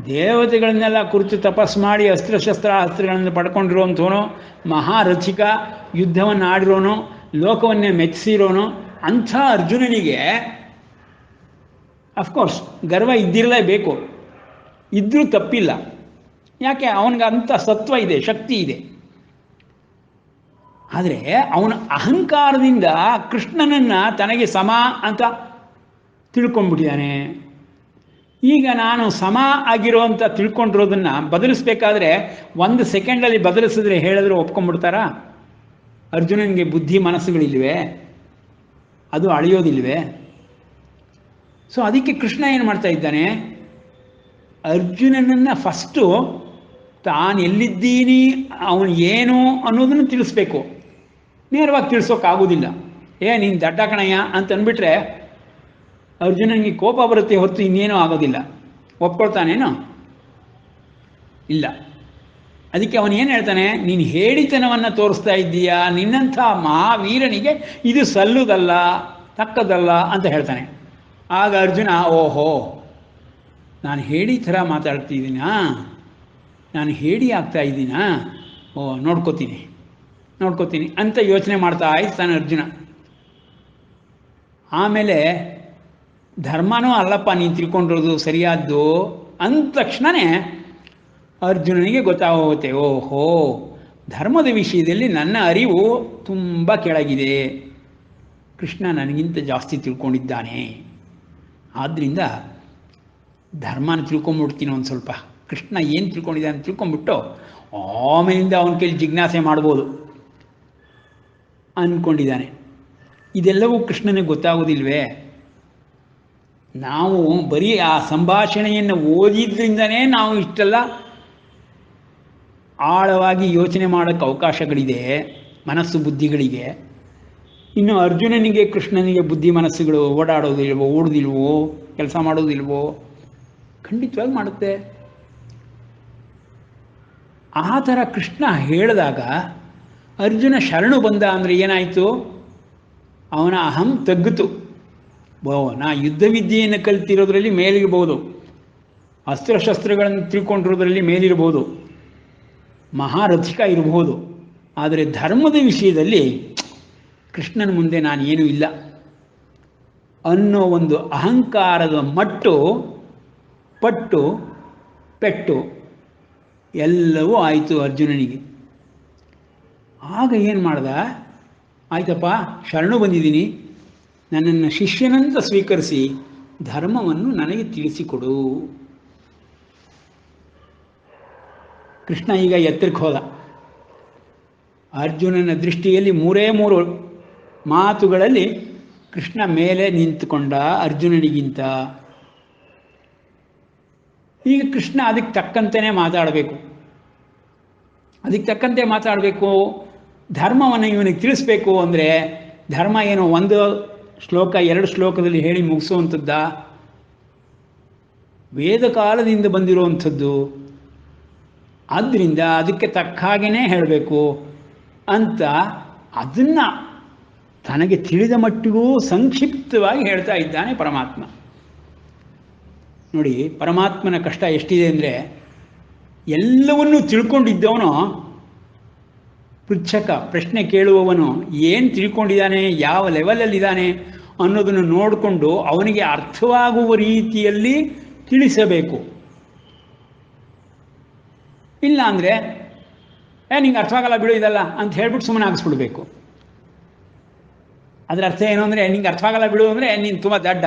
ದೇವತೆಗಳನ್ನೆಲ್ಲ ಕುರಿತು ತಪಸ್ಸು ಮಾಡಿ ಅಸ್ತ್ರಗಳನ್ನು ಪಡ್ಕೊಂಡಿರೋಂಥವನು, ಮಹಾರಥಿಕ, ಯುದ್ಧವನ್ನು ಆಡಿರೋನು, ಲೋಕವನ್ನೇ ಮೆಚ್ಚಿಸಿರೋನು. ಅಂಥ ಅರ್ಜುನನಿಗೆ ಅಫ್ಕೋರ್ಸ್ ಗರ್ವ ಇದ್ದಿರಲೇಬೇಕು, ಇದ್ದರೂ ತಪ್ಪಿಲ್ಲ. ಯಾಕೆ? ಅವನಿಗೆ ಅಂಥ ಸತ್ವ ಇದೆ, ಶಕ್ತಿ ಇದೆ. ಆದರೆ ಅವನ ಅಹಂಕಾರದಿಂದ ಕೃಷ್ಣನನ್ನು ತನಗೆ ಸಮ ಅಂತ ತಿಳ್ಕೊಂಡ್ಬಿಟ್ಟಿದ್ದಾನೆ. ಈಗ ನಾನು ಸಮ ಆಗಿರೋ ಅಂತ ತಿಳ್ಕೊಂಡಿರೋದನ್ನು ಬದಲಿಸ್ಬೇಕಾದ್ರೆ 1 ಸೆಕೆಂಡಲ್ಲಿ ಬದಲಿಸಿದ್ರೆ ಹೇಳಿದ್ರೆ ಒಪ್ಕೊಂಡ್ಬಿಡ್ತಾರಾ? ಅರ್ಜುನನಿಗೆ ಬುದ್ಧಿ ಮನಸ್ಸುಗಳಿಲ್ವೇ? ಅದು ಅಳಿಯೋದಿಲ್ವೇ? ಸೊ ಅದಕ್ಕೆ ಕೃಷ್ಣ ಏನು ಮಾಡ್ತಾ ಇದ್ದಾನೆ, ಅರ್ಜುನನನ್ನು ಫಸ್ಟು ತಾನು ಎಲ್ಲಿದ್ದೀನಿ, ಅವನು ಏನು ಅನ್ನೋದನ್ನು ತಿಳಿಸ್ಬೇಕು. ನೇರವಾಗಿ ತಿಳಿಸೋಕ್ಕಾಗೋದಿಲ್ಲ. ನೀನು ದಡ್ಡ ಕಣಯ್ಯ ಅಂತ ಅಂದ್ಬಿಟ್ರೆ ಅರ್ಜುನನಿಗೆ ಕೋಪ ಬರುತ್ತೆ ಹೊರತು ಇನ್ನೇನೂ ಆಗೋದಿಲ್ಲ. ಒಪ್ಕೊಳ್ತಾನೇನೋ? ಇಲ್ಲ. ಅದಕ್ಕೆ ಅವನು ಏನು ಹೇಳ್ತಾನೆ, ನೀನು ಹೇಳಿತನವನ್ನು ತೋರಿಸ್ತಾ ಇದ್ದೀಯಾ, ನಿನ್ನಂಥ ಮಹಾವೀರನಿಗೆ ಇದು ಸಲ್ಲುದಲ್ಲ, ತಕ್ಕದಲ್ಲ ಅಂತ ಹೇಳ್ತಾನೆ. ಆಗ ಅರ್ಜುನ, ಓಹೋ, ನಾನು ಹೇಳಿ ಥರ ಮಾತಾಡ್ತಿದ್ದೀನಾ, ನಾನು ಹೇಳಿ ಆಗ್ತಾ ಇದ್ದೀನಾ, ನೋಡ್ಕೋತೀನಿ ಅಂತ ಯೋಚನೆ ಮಾಡ್ತಾ ಇರ್ತಾನೆ ಅರ್ಜುನ. ಆಮೇಲೆ ಧರ್ಮನೂ ಅಲ್ಲಪ್ಪ ನೀನು ತಿಳ್ಕೊಂಡಿರೋದು ಸರಿಯಾದ್ದು ಅಂದ ತಕ್ಷಣವೇ ಅರ್ಜುನನಿಗೆ ಗೊತ್ತಾಗೋಗುತ್ತೆ, ಓಹೋ, ಧರ್ಮದ ವಿಷಯದಲ್ಲಿ ನನ್ನ ಅರಿವು ತುಂಬ ಕೆಳಗಿದೆ, ಕೃಷ್ಣ ನನಗಿಂತ ಜಾಸ್ತಿ ತಿಳ್ಕೊಂಡಿದ್ದಾನೆ. ಆದ್ದರಿಂದ ಧರ್ಮನ ತಿಳ್ಕೊಂಬಿಡ್ತೀನಿ ಒಂದು ಸ್ವಲ್ಪ, ಕೃಷ್ಣ ಏನು ತಿಳ್ಕೊಂಡಿದ್ದಾನೆ ತಿಳ್ಕೊಂಬಿಟ್ಟು ಆಮೇಲಿಂದ ಅವನ ಕೈಲಿ ಜಿಜ್ಞಾಸೆ ಮಾಡ್ಬೋದು ಅಂದ್ಕೊಂಡಿದ್ದಾನೆ. ಇದೆಲ್ಲವೂ ಕೃಷ್ಣನಿಗೆ ಗೊತ್ತಾಗೋದಿಲ್ವೇ? ನಾವು ಬರೀ ಆ ಸಂಭಾಷಣೆಯನ್ನು ಓದಿದ್ರಿಂದನೇ ನಾವು ಇಷ್ಟೆಲ್ಲ ಆಳವಾಗಿ ಯೋಚನೆ ಮಾಡೋಕ್ಕೆ ಅವಕಾಶಗಳಿದೆ, ಮನಸ್ಸು ಬುದ್ಧಿಗಳಿಗೆ. ಇನ್ನು ಅರ್ಜುನನಿಗೆ ಕೃಷ್ಣನಿಗೆ ಬುದ್ಧಿ ಮನಸ್ಸುಗಳು ಓಡಾಡೋದಿಲ್ವೋ, ಓಡೋದಿಲ್ವೋ, ಕೆಲಸ ಮಾಡೋದಿಲ್ವೋ? ಖಂಡಿತವಾಗಿ ಮಾಡುತ್ತೆ. ಆ ಥರ ಕೃಷ್ಣ ಹೇಳಿದಾಗ ಅರ್ಜುನ ಶರಣು ಬಂದ ಅಂದರೆ ಏನಾಯಿತು? ಅವನ ಅಹಂ ತಗ್ಗಿತು. ನಾ ಯುದ್ಧ ವಿದ್ಯೆಯನ್ನು ಕಲಿತಿರೋದ್ರಲ್ಲಿ ಮೇಲಿರ್ಬೋದು, ಅಸ್ತ್ರಶಸ್ತ್ರಗಳನ್ನು ತಿಳ್ಕೊಂಡಿರೋದ್ರಲ್ಲಿ ಮೇಲಿರ್ಬೋದು, ಮಹಾರಥಿಕ ಇರಬಹುದು. ಆದರೆ ಧರ್ಮದ ವಿಷಯದಲ್ಲಿ ಕೃಷ್ಣನ ಮುಂದೆ ನಾನು ಏನೂ ಇಲ್ಲ ಅನ್ನೋ ಒಂದು ಅಹಂಕಾರದ ಮಟ್ಟು, ಪಟ್ಟು, ಪೆಟ್ಟು ಎಲ್ಲವೂ ಆಯಿತು ಅರ್ಜುನನಿಗೆ. ಆಗ ಏನು ಮಾಡ್ದ? ಆಯ್ತಪ್ಪ, ಶರಣು ಬಂದಿದ್ದೀನಿ, ನನ್ನನ್ನು ಶಿಷ್ಯನಂತ ಸ್ವೀಕರಿಸಿ ಧರ್ಮವನ್ನು ನನಗೆ ತಿಳಿಸಿಕೊಡು. ಕೃಷ್ಣ ಈಗ ಎತ್ತರಕ್ಕೆ ಹೋದ. ಅರ್ಜುನನ ದೃಷ್ಟಿಯಲ್ಲಿ 3 ಮಾತುಗಳಲ್ಲಿ ಕೃಷ್ಣ ಮೇಲೆ ನಿಂತುಕೊಂಡ ಅರ್ಜುನನಿಗಿಂತ. ಈಗ ಕೃಷ್ಣ ಅದಕ್ಕೆ ತಕ್ಕಂತೆಯೇ ಮಾತಾಡಬೇಕು. ಧರ್ಮವನ್ನು ಇವನಿಗೆ ತಿಳಿಸ್ಬೇಕು ಅಂದರೆ ಧರ್ಮ ಏನು 1 ಶ್ಲೋಕ 2 ಶ್ಲೋಕದಲ್ಲಿ ಹೇಳಿ ಮುಗಿಸುವಂಥದ್ದ? ವೇದ ಕಾಲದಿಂದ ಬಂದಿರುವಂಥದ್ದು. ಆದ್ದರಿಂದ ಅದಕ್ಕೆ ತಕ್ಕ ಹಾಗೇ ಹೇಳಬೇಕು ಅಂತ ಅದನ್ನು ತನಗೆ ತಿಳಿದ ಮಟ್ಟಿಗೂ ಸಂಕ್ಷಿಪ್ತವಾಗಿ ಹೇಳ್ತಾ ಇದ್ದಾನೆ ಪರಮಾತ್ಮ. ನೋಡಿ, ಪರಮಾತ್ಮನ ಕಷ್ಟ ಎಷ್ಟಿದೆ ಅಂದರೆ, ಎಲ್ಲವನ್ನೂ ತಿಳ್ಕೊಂಡಿದ್ದವನು, ಪೃಚ್ಛಕ ಪ್ರಶ್ನೆ ಕೇಳುವವನು ಏನು ತಿಳ್ಕೊಂಡಿದ್ದಾನೆ, ಯಾವ ಲೆವೆಲಲ್ಲಿದ್ದಾನೆ ಅನ್ನೋದನ್ನು ನೋಡಿಕೊಂಡು ಅವನಿಗೆ ಅರ್ಥವಾಗುವ ರೀತಿಯಲ್ಲಿ ತಿಳಿಸಬೇಕು. ಇಲ್ಲ ಅಂದರೆ ನಿಂಗೆ ಅರ್ಥವಾಗಲ್ಲ ಬಿಡು ಇದಲ್ಲ ಅಂತ ಹೇಳ್ಬಿಟ್ಟು ಸುಮ್ಮನೆ ಆಗಿಸ್ಬಿಡ್ಬೇಕು. ಅದರ ಅರ್ಥ ಏನು ಅಂದರೆ, ನಿಂಗೆ ಅರ್ಥವಾಗಲ್ಲ ಬಿಡು ಅಂದರೆ ನೀನು ತುಂಬ ದಡ್ಡ,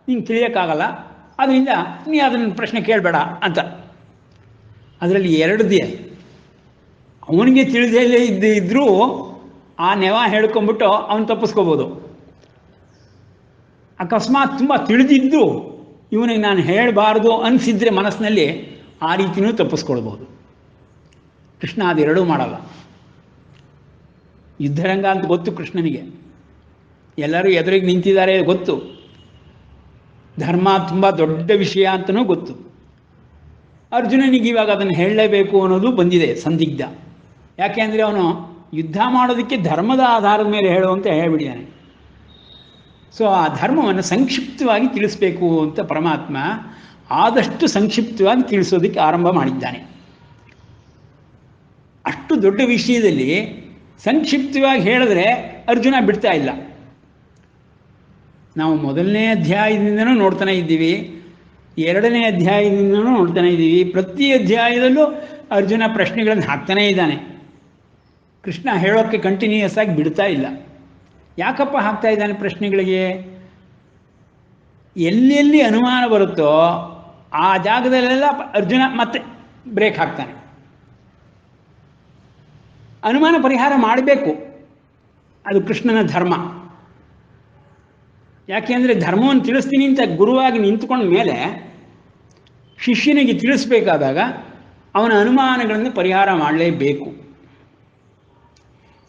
ನಿಂಗೆ ತಿಳಿಯೋಕ್ಕಾಗಲ್ಲ, ಅದರಿಂದ ನೀ ಅದನ್ನು ಪ್ರಶ್ನೆ ಕೇಳಬೇಡ ಅಂತ. ಅದರಲ್ಲಿ 2 ಅವನಿಗೆ ತಿಳಿದೇ ಇದ್ದರೂ ಆ ನೆವ ಹೇಳ್ಕೊಂಬಿಟ್ಟು ಅವನು ತಪ್ಪಿಸ್ಕೋಬೋದು. ಅಕಸ್ಮಾತ್ ತುಂಬ ತಿಳಿದಿದ್ದು ಇವನಿಗೆ ನಾನು ಹೇಳಬಾರ್ದು ಅನಿಸಿದ್ರೆ ಮನಸ್ಸಿನಲ್ಲಿ ಆ ರೀತಿಯೂ ತಪ್ಪಿಸ್ಕೊಳ್ಬೋದು. ಕೃಷ್ಣ ಅದೆರಡೂ ಮಾಡಲ್ಲ. ಯುದ್ಧರಂಗ ಅಂತ ಗೊತ್ತು ಕೃಷ್ಣನಿಗೆ, ಎಲ್ಲರೂ ಎದುರಿಗೆ ನಿಂತಿದ್ದಾರೆ ಗೊತ್ತು, ಧರ್ಮ ತುಂಬ ದೊಡ್ಡ ವಿಷಯ ಅಂತಲೂ ಗೊತ್ತು. ಅರ್ಜುನನಿಗೆ ಇವಾಗ ಅದನ್ನು ಹೇಳಲೇಬೇಕು ಅನ್ನೋದು ಬಂದಿದೆ ಸಂದಿಗ್ಧ. ಯಾಕೆ ಅಂದರೆ ಅವನು ಯುದ್ಧ ಮಾಡೋದಕ್ಕೆ ಧರ್ಮದ ಆಧಾರದ ಮೇಲೆ ಹೇಳುವಂತ ಹೇಳಿಬಿಡಿದ್ದಾನೆ. ಸೊ ಆ ಧರ್ಮವನ್ನು ಸಂಕ್ಷಿಪ್ತವಾಗಿ ತಿಳಿಸ್ಬೇಕು ಅಂತ ಪರಮಾತ್ಮ ಆದಷ್ಟು ಸಂಕ್ಷಿಪ್ತವಾಗಿ ತಿಳಿಸೋದಕ್ಕೆ ಆರಂಭ ಮಾಡಿದ್ದಾನೆ. ಅಷ್ಟು ದೊಡ್ಡ ವಿಷಯದಲ್ಲಿ ಸಂಕ್ಷಿಪ್ತವಾಗಿ ಹೇಳಿದ್ರೆ ಅರ್ಜುನ ಬಿಡ್ತಾ ಇಲ್ಲ. ನಾವು ಮೊದಲನೇ ಅಧ್ಯಾಯದಿಂದನೂ ನೋಡ್ತಾನೆ ಇದ್ದೀವಿ, ಎರಡನೇ ಅಧ್ಯಾಯದಿಂದನೂ ನೋಡ್ತಾನೆ ಇದ್ದೀವಿ. ಪ್ರತಿ ಅಧ್ಯಾಯದಲ್ಲೂ ಅರ್ಜುನ ಪ್ರಶ್ನೆಗಳನ್ನು ಹಾಕ್ತಾನೇ ಇದ್ದಾನೆ. ಕೃಷ್ಣ ಹೇಳೋಕ್ಕೆ ಕಂಟಿನ್ಯೂಯಸ್ ಆಗಿ ಬಿಡ್ತಾ ಇಲ್ಲ. ಯಾಕಪ್ಪ ಹಾಕ್ತಾ ಇದ್ದಾನೆ ಪ್ರಶ್ನೆಗಳಿಗೆ? ಎಲ್ಲೆಲ್ಲಿ ಅನುಮಾನ ಬರುತ್ತೋ ಆ ಜಾಗದಲ್ಲೆಲ್ಲ ಅರ್ಜುನ ಮತ್ತೆ ಬ್ರೇಕ್ ಹಾಕ್ತಾನೆ. ಅನುಮಾನ ಪರಿಹಾರ ಮಾಡಬೇಕು, ಅದು ಕೃಷ್ಣನ ಧರ್ಮ. ಯಾಕೆಂದರೆ ಧರ್ಮವನ್ನು ತಿಳಿಸ್ತೀನಿ ಅಂತ ಗುರುವಾಗಿ ನಿಂತುಕೊಂಡ ಮೇಲೆ ಶಿಷ್ಯನಿಗೆ ತಿಳಿಸ್ಬೇಕಾದಾಗ ಅವನ ಅನುಮಾನಗಳನ್ನು ಪರಿಹಾರ ಮಾಡಲೇಬೇಕು.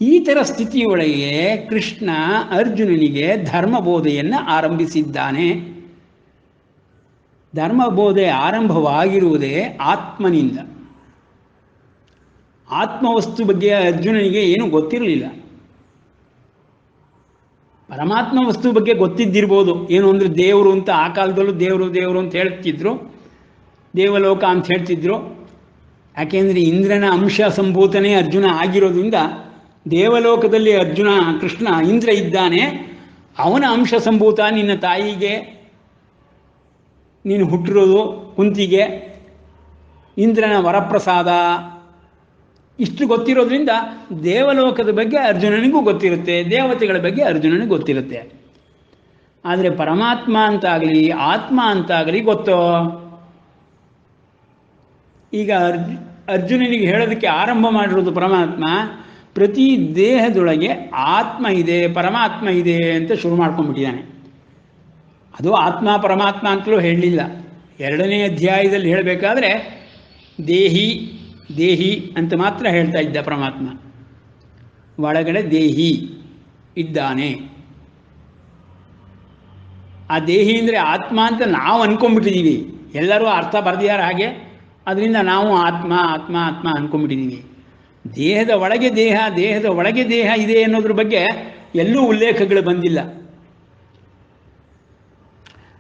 ಈ ಥರ ಸ್ಥಿತಿಯೊಳಗೆ ಕೃಷ್ಣ ಅರ್ಜುನನಿಗೆ ಧರ್ಮಬೋಧೆಯನ್ನು ಆರಂಭಿಸಿದ್ದಾನೆ. ಧರ್ಮಬೋಧೆ ಆರಂಭವಾಗಿರುವುದೇ ಆತ್ಮನಿಂದ. ಆತ್ಮವಸ್ತು ಬಗ್ಗೆ ಅರ್ಜುನನಿಗೆ ಏನೂ ಗೊತ್ತಿರಲಿಲ್ಲ. ಪರಮಾತ್ಮ ವಸ್ತು ಬಗ್ಗೆ ಗೊತ್ತಿದ್ದಿರ್ಬೋದು. ಏನು ಅಂದರೆ ದೇವರು ಅಂತ, ಆ ಕಾಲದಲ್ಲೂ ದೇವರು ದೇವರು ಅಂತ ಹೇಳ್ತಿದ್ರು, ದೇವಲೋಕ ಅಂತ ಹೇಳ್ತಿದ್ರು. ಯಾಕೆಂದರೆ ಇಂದ್ರನ ಅಂಶ ಸಂಭೂತನೇ ಅರ್ಜುನ ಆಗಿರೋದ್ರಿಂದ ದೇವಲೋಕದಲ್ಲಿ ಕೃಷ್ಣ ಇಂದ್ರ ಇದ್ದಾನೆ, ಅವನ ಅಂಶ ಸಂಭೂತ ನಿನ್ನ ತಾಯಿಗೆ ನೀನು ಹುಟ್ಟಿರೋದು, ಕುಂತಿಗೆ ಇಂದ್ರನ ವರಪ್ರಸಾದ, ಇಷ್ಟು ಗೊತ್ತಿರೋದ್ರಿಂದ ದೇವಲೋಕದ ಬಗ್ಗೆ ಅರ್ಜುನನಿಗೂ ಗೊತ್ತಿರುತ್ತೆ, ದೇವತೆಗಳ ಬಗ್ಗೆ ಅರ್ಜುನನಿಗೆ ಗೊತ್ತಿರುತ್ತೆ. ಆದರೆ ಪರಮಾತ್ಮ ಅಂತಾಗಲಿ ಆತ್ಮ ಅಂತಾಗಲಿ ಗೊತ್ತೋ? ಈಗ ಅರ್ಜುನನಿಗೆ ಹೇಳೋದಕ್ಕೆ ಆರಂಭ ಮಾಡಿರೋದು ಪರಮಾತ್ಮ, ಪ್ರತಿ ದೇಹದೊಳಗೆ ಆತ್ಮ ಇದೆ, ಪರಮಾತ್ಮ ಇದೆ ಅಂತ ಶುರು ಮಾಡ್ಕೊಂಡ್ಬಿಟ್ಟಿದ್ದಾನೆ. ಅದು ಆತ್ಮ ಪರಮಾತ್ಮ ಅಂತಲೂ ಹೇಳಲಿಲ್ಲ. ಎರಡನೇ ಅಧ್ಯಾಯದಲ್ಲಿ ಹೇಳಬೇಕಾದ್ರೆ ದೇಹಿ ದೇಹಿ ಅಂತ ಮಾತ್ರ ಹೇಳ್ತಾ ಇದ್ದ ಪರಮಾತ್ಮ. ಒಳಗಡೆ ದೇಹಿ ಇದ್ದಾನೆ. ಆ ದೇಹಿ ಅಂದರೆ ಆತ್ಮ ಅಂತ ನಾವು ಅಂದ್ಕೊಂಡ್ಬಿಟ್ಟಿದ್ದೀವಿ. ಎಲ್ಲರೂ ಅರ್ಥ ಬರೆದಿದ್ದಾರೆ ಹಾಗೆ, ಅದರಿಂದ ನಾವು ಆತ್ಮ ಆತ್ಮ ಆತ್ಮ ಅಂದ್ಕೊಂಡ್ಬಿಟ್ಟಿದ್ದೀವಿ. ದೇಹದ ಒಳಗೆ ದೇಹ, ದೇಹದ ಒಳಗೆ ದೇಹ ಇದೆ ಅನ್ನೋದ್ರ ಬಗ್ಗೆ ಎಲ್ಲೂ ಉಲ್ಲೇಖಗಳು ಬಂದಿಲ್ಲ.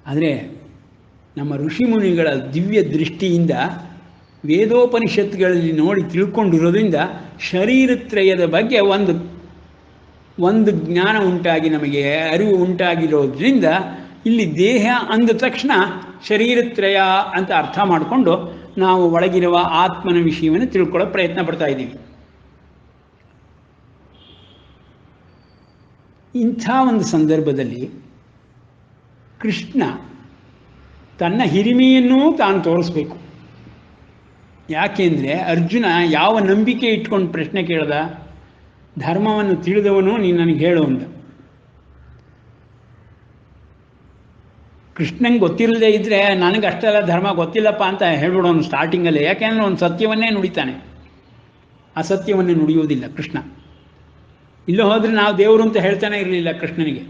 ಆದರೆ ನಮ್ಮ ಋಷಿಮುನಿಗಳ ದಿವ್ಯ ದೃಷ್ಟಿಯಿಂದ ವೇದೋಪನಿಷತ್ತುಗಳಲ್ಲಿ ನೋಡಿ ತಿಳ್ಕೊಂಡಿರೋದ್ರಿಂದ ಶರೀರತ್ರಯದ ಬಗ್ಗೆ ಒಂದು ಜ್ಞಾನ ಉಂಟಾಗಿ, ನಮಗೆ ಅರಿವು ಉಂಟಾಗಿರೋದ್ರಿಂದ ಇಲ್ಲಿ ದೇಹ ಅಂದ ತಕ್ಷಣ ಶರೀರತ್ರಯ ಅಂತ ಅರ್ಥ ಮಾಡಿಕೊಂಡು ನಾವು ಒಳಗಿರುವ ಆತ್ಮನ ವಿಷಯವನ್ನು ತಿಳ್ಕೊಳ್ಳೋ ಪ್ರಯತ್ನ ಪಡ್ತಾ ಇದ್ದೀವಿ. ಇಂಥ ಒಂದು ಸಂದರ್ಭದಲ್ಲಿ ಕೃಷ್ಣ ತನ್ನ ಹಿರಿಮೆಯನ್ನೂ ತಾನು ತೋರಿಸ್ಬೇಕು. ಯಾಕೆಂದರೆ ಅರ್ಜುನ ಯಾವ ನಂಬಿಕೆ ಇಟ್ಕೊಂಡು ಪ್ರಶ್ನೆ ಕೇಳ್ದ? ಧರ್ಮವನ್ನು ತಿಳಿದವನು ನೀನು ನನಗೆ ಹೇಳು ಅಂತ. ಕೃಷ್ಣಂಗೆ ಗೊತ್ತಿಲ್ಲದೆ ಇದ್ದರೆ ನನಗೆ ಅಷ್ಟೆಲ್ಲ ಧರ್ಮ ಗೊತ್ತಿಲ್ಲಪ್ಪ ಅಂತ ಹೇಳ್ಬಿಡೋನು ಸ್ಟಾರ್ಟಿಂಗಲ್ಲೇ. ಯಾಕೆಂದರೆ ಒಂದು ಸತ್ಯವನ್ನೇ ನುಡಿತಾನೆ, ಅಸತ್ಯವನ್ನೇ ನುಡಿಯುವುದಿಲ್ಲ ಕೃಷ್ಣ. ಇಲ್ಲೋ ಹೋದರೆ ನಾವು ದೇವರು ಅಂತ ಹೇಳ್ತಾನೆ ಇರಲಿಲ್ಲ ಕೃಷ್ಣನಿಗೆ.